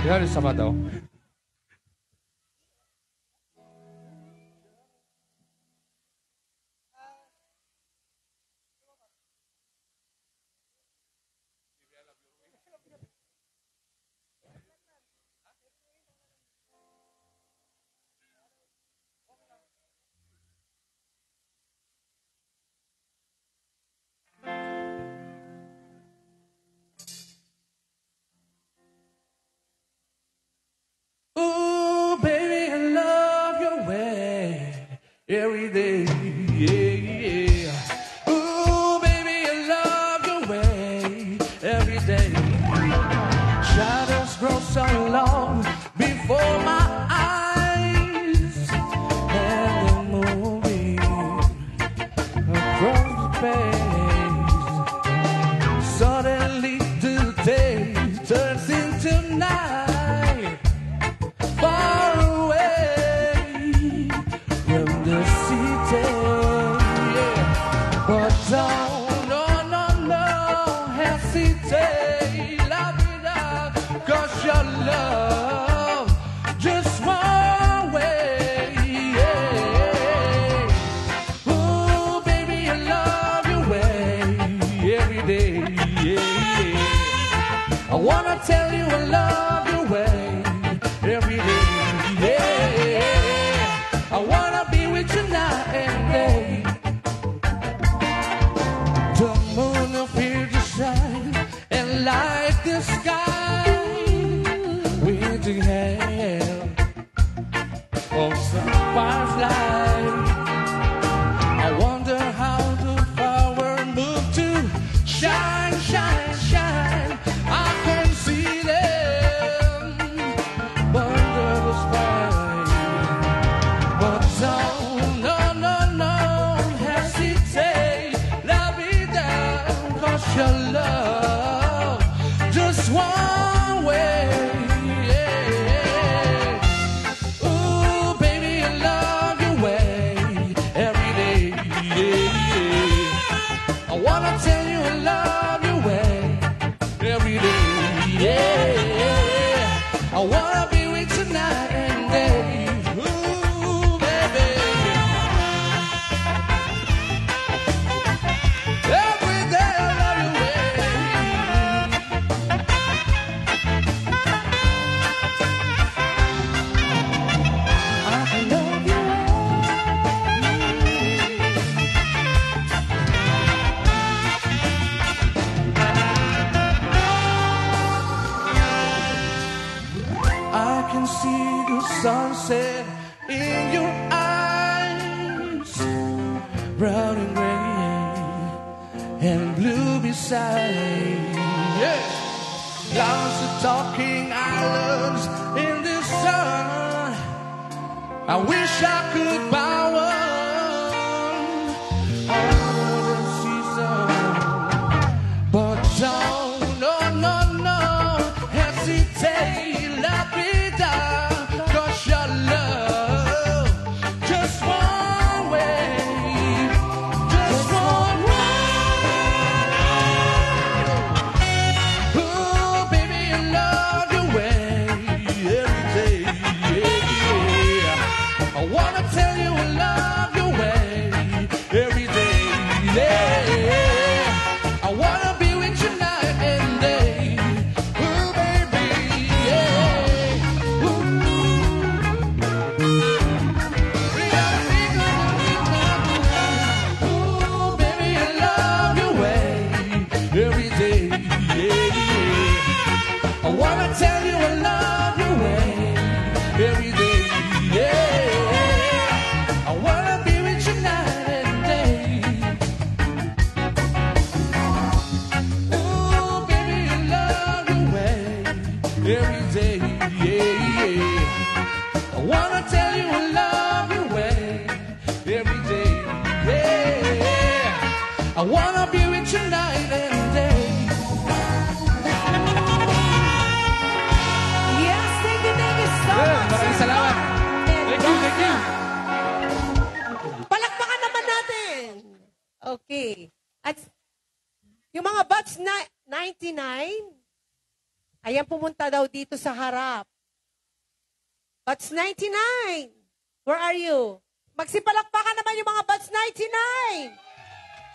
Yan, isa pa daw. Ooh, baby, I love your way every day. Yeah, yeah. Ooh, baby, I love your way every day. Shadows grow so long before my eyes, and they're moving across the page. Suddenly, the day turns into night. Far away from the city, yeah. But don't, no, hesitate, love it up, 'cause your love just one way, yeah. Ooh, baby, I love your way every day, yeah, yeah. I wanna tell you I love your way every day, yeah. I wanna be with you night and day. The moon appears to shine and light the sky with the help of some firefly. I wonder how the flower moved to shine, shine, shine. I can see them under the sky, but don't hesitate, love it down, 'cause your love just one way, yeah. Ooh, baby, I love your way every day, yeah. I wanna tell you I love your way every day, yeah. I wanna be with you night and day. Ooh, baby. Every day I love your way. I love your I can see the sunset in your eyes, brown and gray and blue beside. Yeah. Clouds are talking islands in the sun. I wish I could buy one on the season, but don't, no, hesitate, love me down, 'cause your love just one way, just one way. Ooh, baby, I love your way every day, yeah. I wanna tell you I love your way every day, yeah. I wanna be with you night and day. Ooh, baby, yeah. Ooh. Ooh, baby, I love your way every day, yeah. I wanna tell you I love your way every day, yeah. I wanna be with you night and day. Ooh, baby, I love your way every day, yeah. I wanna tell you I love your way every day, yeah. I wanna be with you night and day. Yes, thank you so Yes, much. maraming salamat. Thank you. Palakpakan naman natin. Okay. At yung mga batch na 99, Ayan, pumunta daw dito sa harap. Batch 99. Where are you? Magsipalakpakan naman yung mga Batch 99.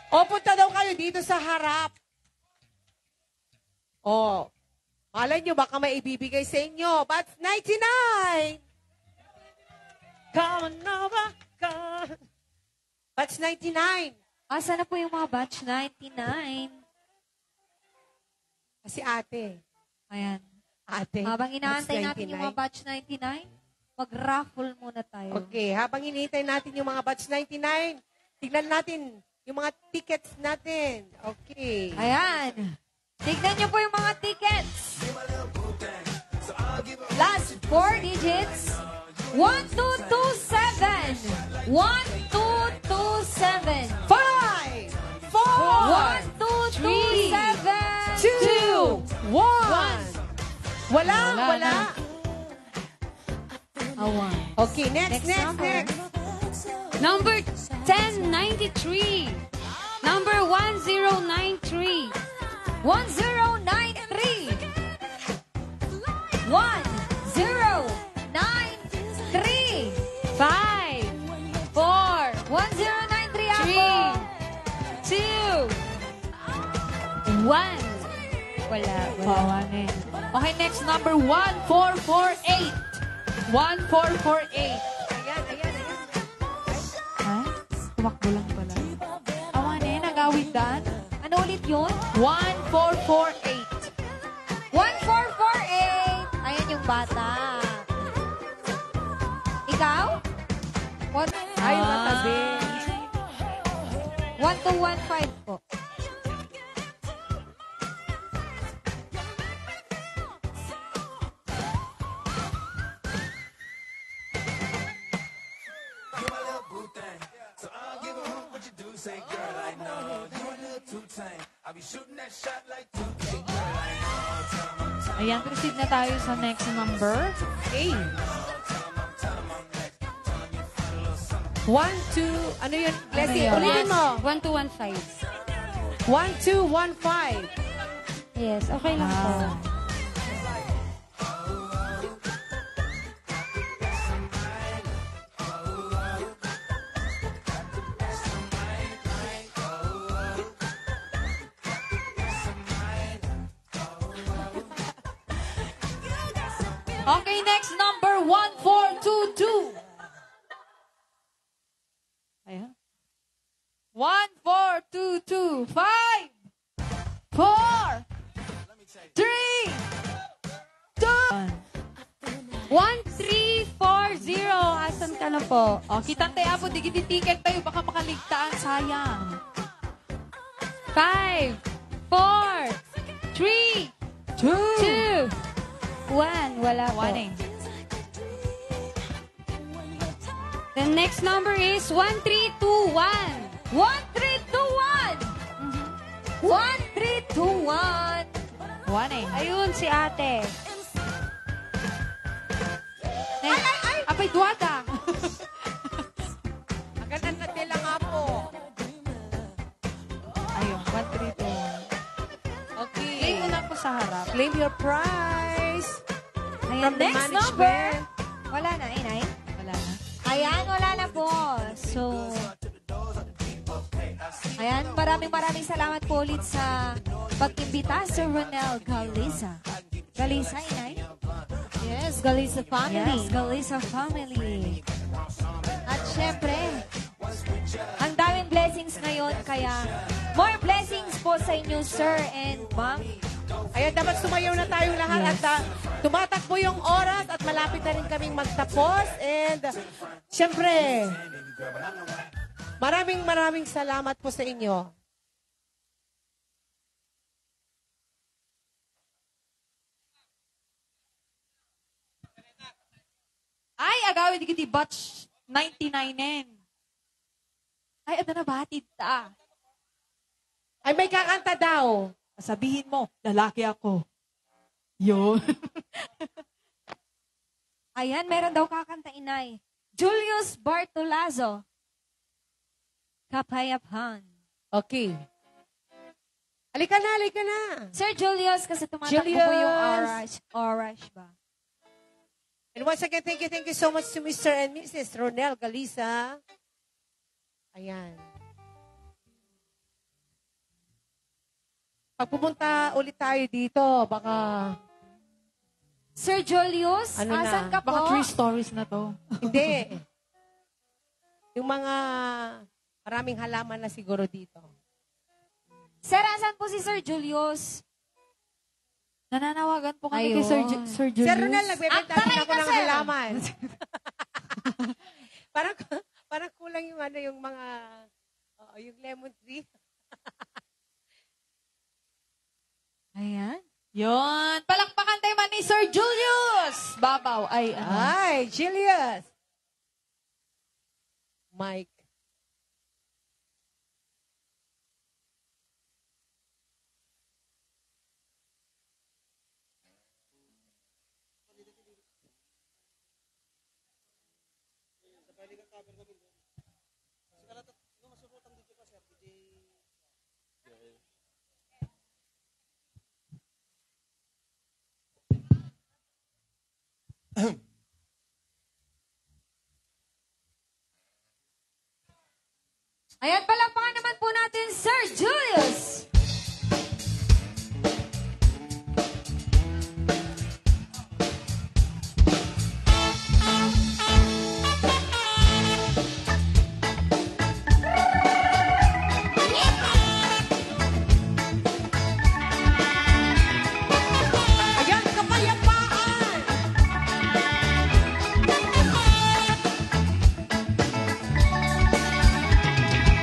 O, punta daw kayo dito sa harap. O, malay nyo, baka may ibibigay sa inyo. Batch 99. Come on over, come. Batch 99. Asa na po yung mga batch 99? Kasi ate. Ayan. Ate. Habang inaantay batch natin yung 99. mga batch 99, mag-raffle muna tayo. Okay, habang hinihintay natin yung mga batch 99, tignan natin yung mga tickets natin. Okay. Ayan. Tignan niyo po yung mga tickets. Last 4 digits. 1227. 1227. 5, 4, 1227. 2, 1. Wala. Awan. Okay, next. Number 1093. Number 1093. 1093. 1093. 5, 4, 1093 ako. 3, 2, 1. Wala. Pawanin. Okay, next number 1448. 1448. Ayan. Ay, tumakbo lang pala. Awanin, nag-awit-dan. Ano ulit yun? 1448. 1448. Ayan yung bata. Ikaw? What? Ay, matabi. 1215 po. Ayan, proceed na tayo sa next number. Okay. 1, 2, ano yun? Leslie, yun? ulitin mo. 1215. 1, 2, 1, 5. Yes, okay lang po. Okay, next number 1422. Ayan. 1422. 5, 4, 3, 2, 1340. Asan ka na po? Oh, kitante apo, digiti ticket tayo, baka makaligtaan, sayang. 5, 4, 3, 2, 1. Wala po. Warning. The next number is 1321. 1321. 1321. Warning. Ayun, si ate. Ay! Apay, duwada. Magandang natila nga po. Ayun, 1321. Okay. Play mo na po sa harap. Claim your prize. Ayan, From the next management. number. Wala na, Inay. Wala na. Ayan, wala na po. So, ayan, maraming salamat po ulit sa pag-imbita Sir Ronel Galiza. Galiza, Inay? Yes, Galiza family. Yes, Galiza family. At syempre, ang daming blessings ngayon, kaya more blessings po sa inyo, Sir and Ma'am. Ayan, dapat sumayaw na tayong lahat Yes. at tumatakbo yung oras at malapit na rin kaming magtapos. And, syempre, maraming salamat po sa inyo. Ay, agawin digiti batch 99. Ay, ito na batid ta. Ay, may kakanta daw. Sabihin mo, lalaki ako. Yun. Ayan, meron daw kakanta, Inay. Julius Bartolazo. Kapayapan. Okay. Halika na, halika na. Sir Julius, kasi tumatakbo po Julius. yung orange ba? And once again, thank you so much to Mr. and Mrs. Ronel Galisa. Ayan. Pag pumunta ulit tayo dito, baka... Sir Julius, Ano na? asan ka po? Baka 3 stories na to. Hindi. Yung mga maraming halaman na siguro dito. Sir, asan po si Sir Julius? Nananawagan po kami kay Ayun. Sir Julius. Sir Ronel, nagbebenta Taray din ako ka, ng sir. halaman. parang kulang yung yung mga, yung lemon tree. Ayan. Yun. Palakpakan tayo man ni Sir Julius. Babaw. Ay, ano. Ay, Julius. Mike. Ayan, palakpakan naman po natin, Sir Julius. Ayan, kapayapaan.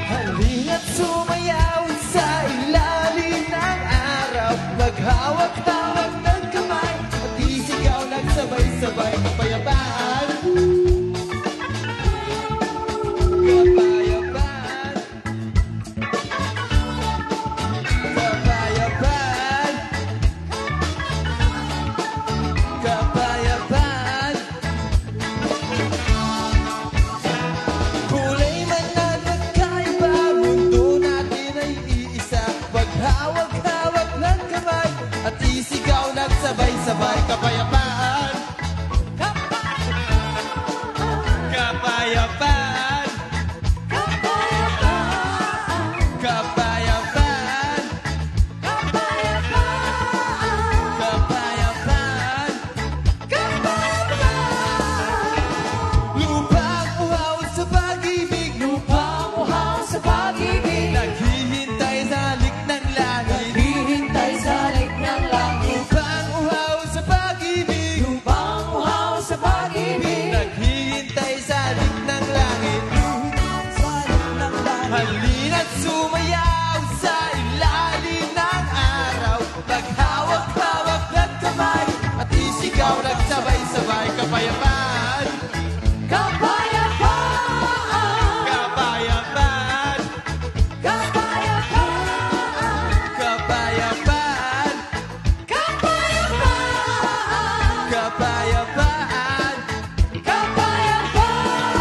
Halina't sumayaw sa ilalim ng araw. Maghawak-hawak ng kamay at isigaw nagsabay-sabay kapayapaan. Kapayapaan. Kapayapaan. Kapayapaan. Kulay man na nagkaiba, mundo natin ay iisa. Paghawak-hawak ng kamay at isigaw nagsabay-sabay kapayapaan. Kapayapaan. Kapayapaan. Kapayapaan. Lupang uhaw sa pag-ibig, lupang uhaw sa pag-ibig. Naghihintay sa halik ng langit, naghihintay sa halik ng langit. Lupang uhaw sa pag-ibig, lupang uhaw sa pag-ibig. Naghihintay sa halik ng langit, sa halik ng langit. Halina't sumayaw sa ilalim ng araw. Maghawak-hawak ng kamay at isigaw nagsabay-sabay kapayapaan. Kapayapaan. Kapayapaan. Kapayapaan. Kapayapaan. Kapayapaan. Kapayapaan. Kapayapaan.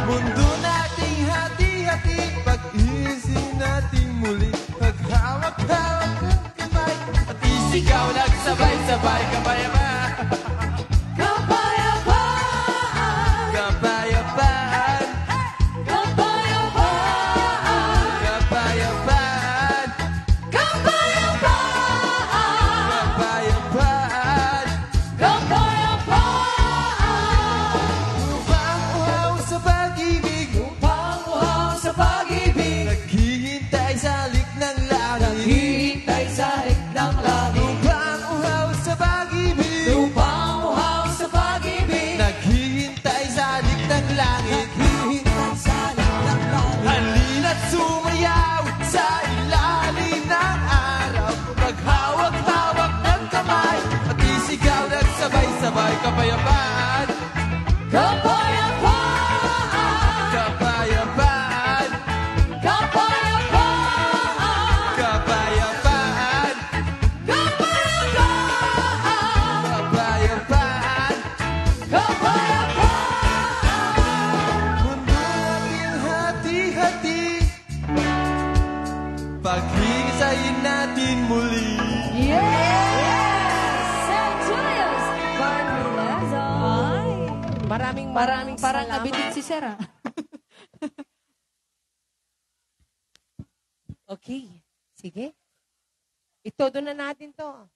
Mundo nating hati-hati, pag-isin nating muli. Paghawak-hawak ng kamay at isigaw nagsabay-sabay kapayapaan. Kapayapaan. Kapayapaan. Kapayapaan. Kapayapaan. Kapayapaan. Kapayapaan. Lupang uhaw sa pag-ibig, lupang uhaw sa pag-ibig. Naghihintay sa halik ng langit, naghihintay sa halik ng langit. Lupang uhaw sa pag-ibig, lupang uhaw sa pag-ibig. Naghihintay sa halik ng langit, naghihintay sa halik ng langit. Halina't sumayaw sa ilalim ng araw. Maghawak-hawak ng kamay at isigaw nagsabay-sabay kapayapaan. Kapayapaan. Kapayapaan. Kapayapaan. Kapayapaan. Kapayapaan. Kapayapaan. Mundo natin hati-hati, paghihintay Maraming Parang salamat. nabitin si Sir, ah. Okay. Sige. Itodo na natin to.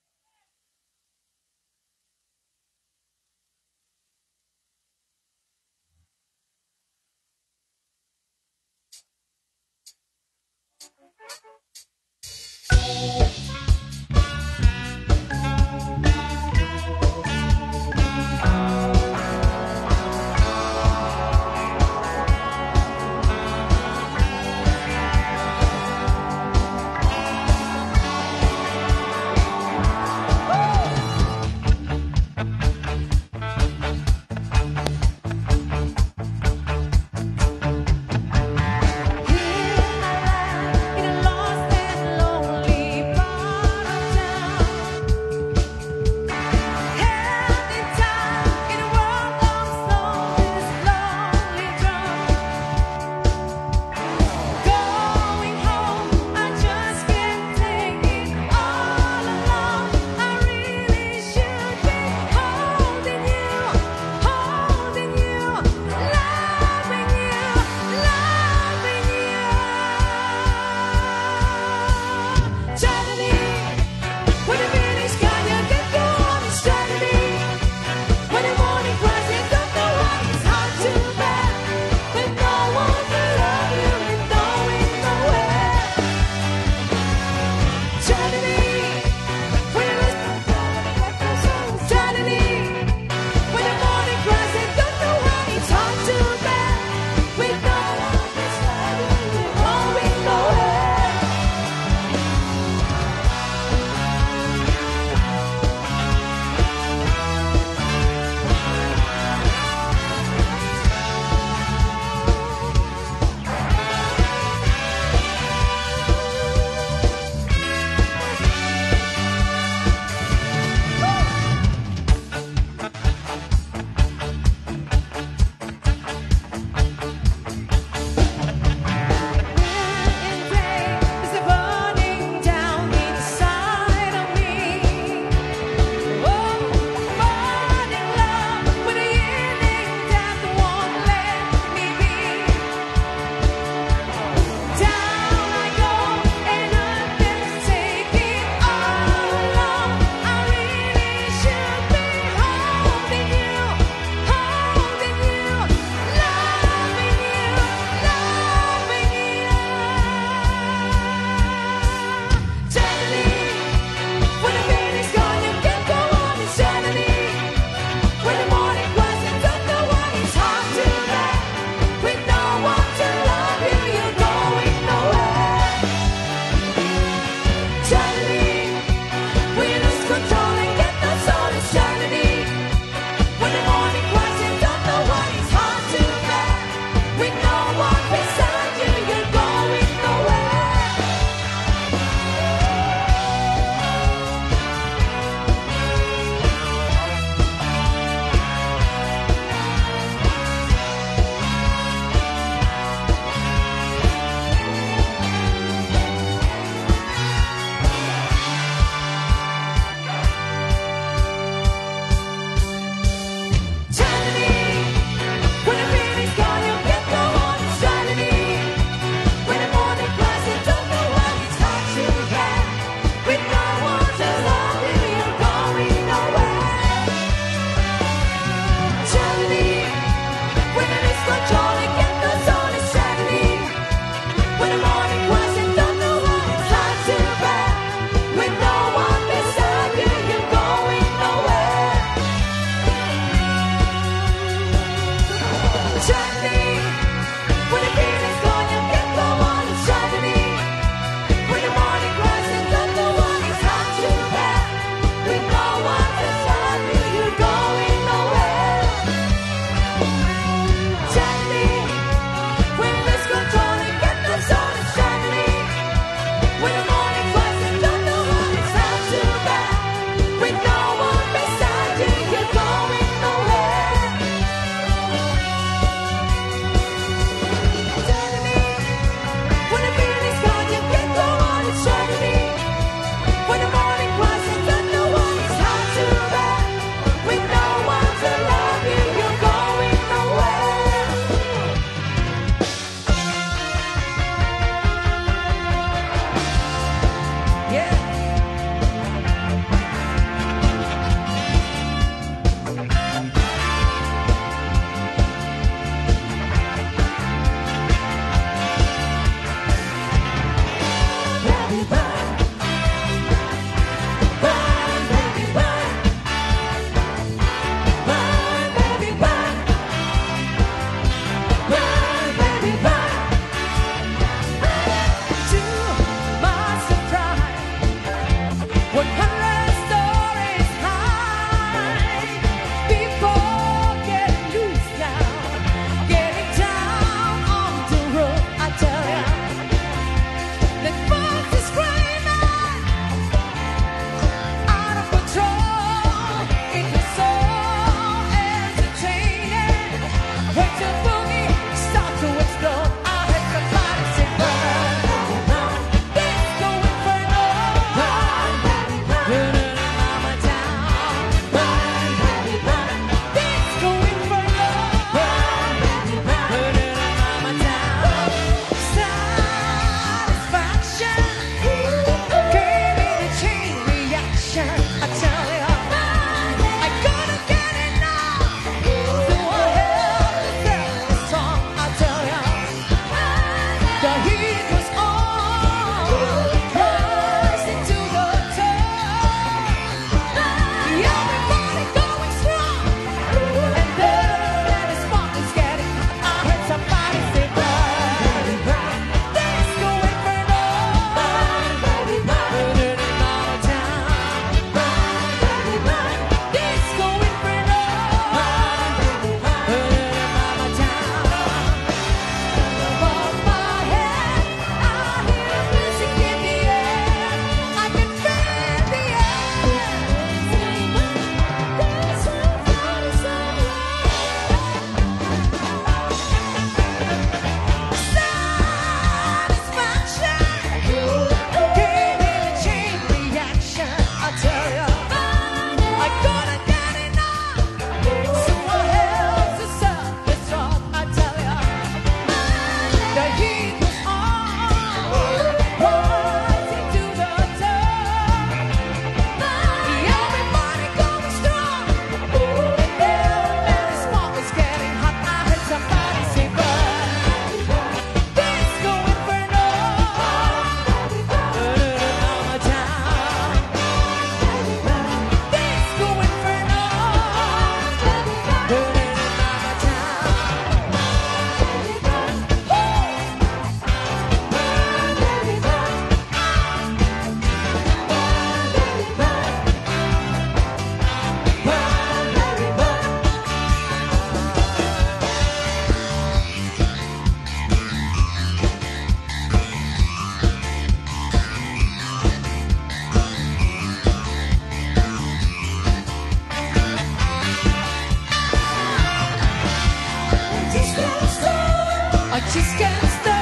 just can't stop.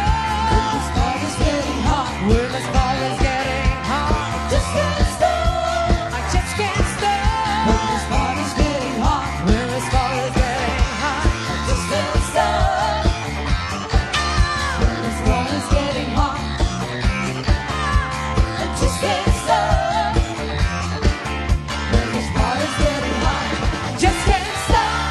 When this fire is getting hot, when this fire is getting hot, I just can't stop. I just can't stop. When this fire is getting hot, when this fire is getting hot, I just can't stop. When this fire is getting hot, I just can't stop. When this fire is getting hot, I just can't stop.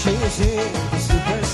Chasing the super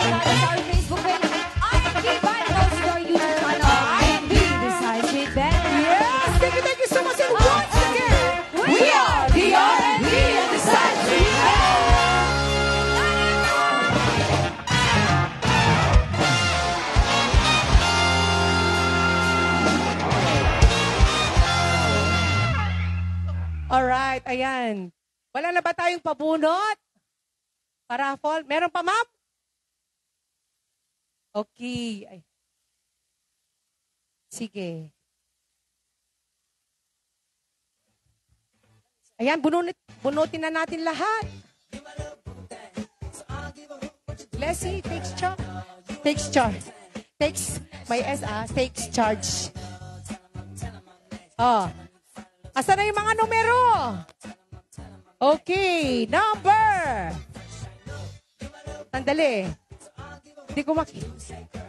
Follow sa our Facebook page, R&B Band. Also to our YouTube channel, R&B Decides with Ben. Yes! Thank you so much. And once again, We are the R&B and the Side Street alright, ayan. Wala na ba tayong pabunot? Paraffol? Meron pa, ma'am? Okay. Ay. Sige. Ayan, bunutin na natin lahat. Leslie, takes charge. Takes charge. Takes charge. Oh. Asa na yung mga numero? Okay, number. Sandali. Hindi ko makita.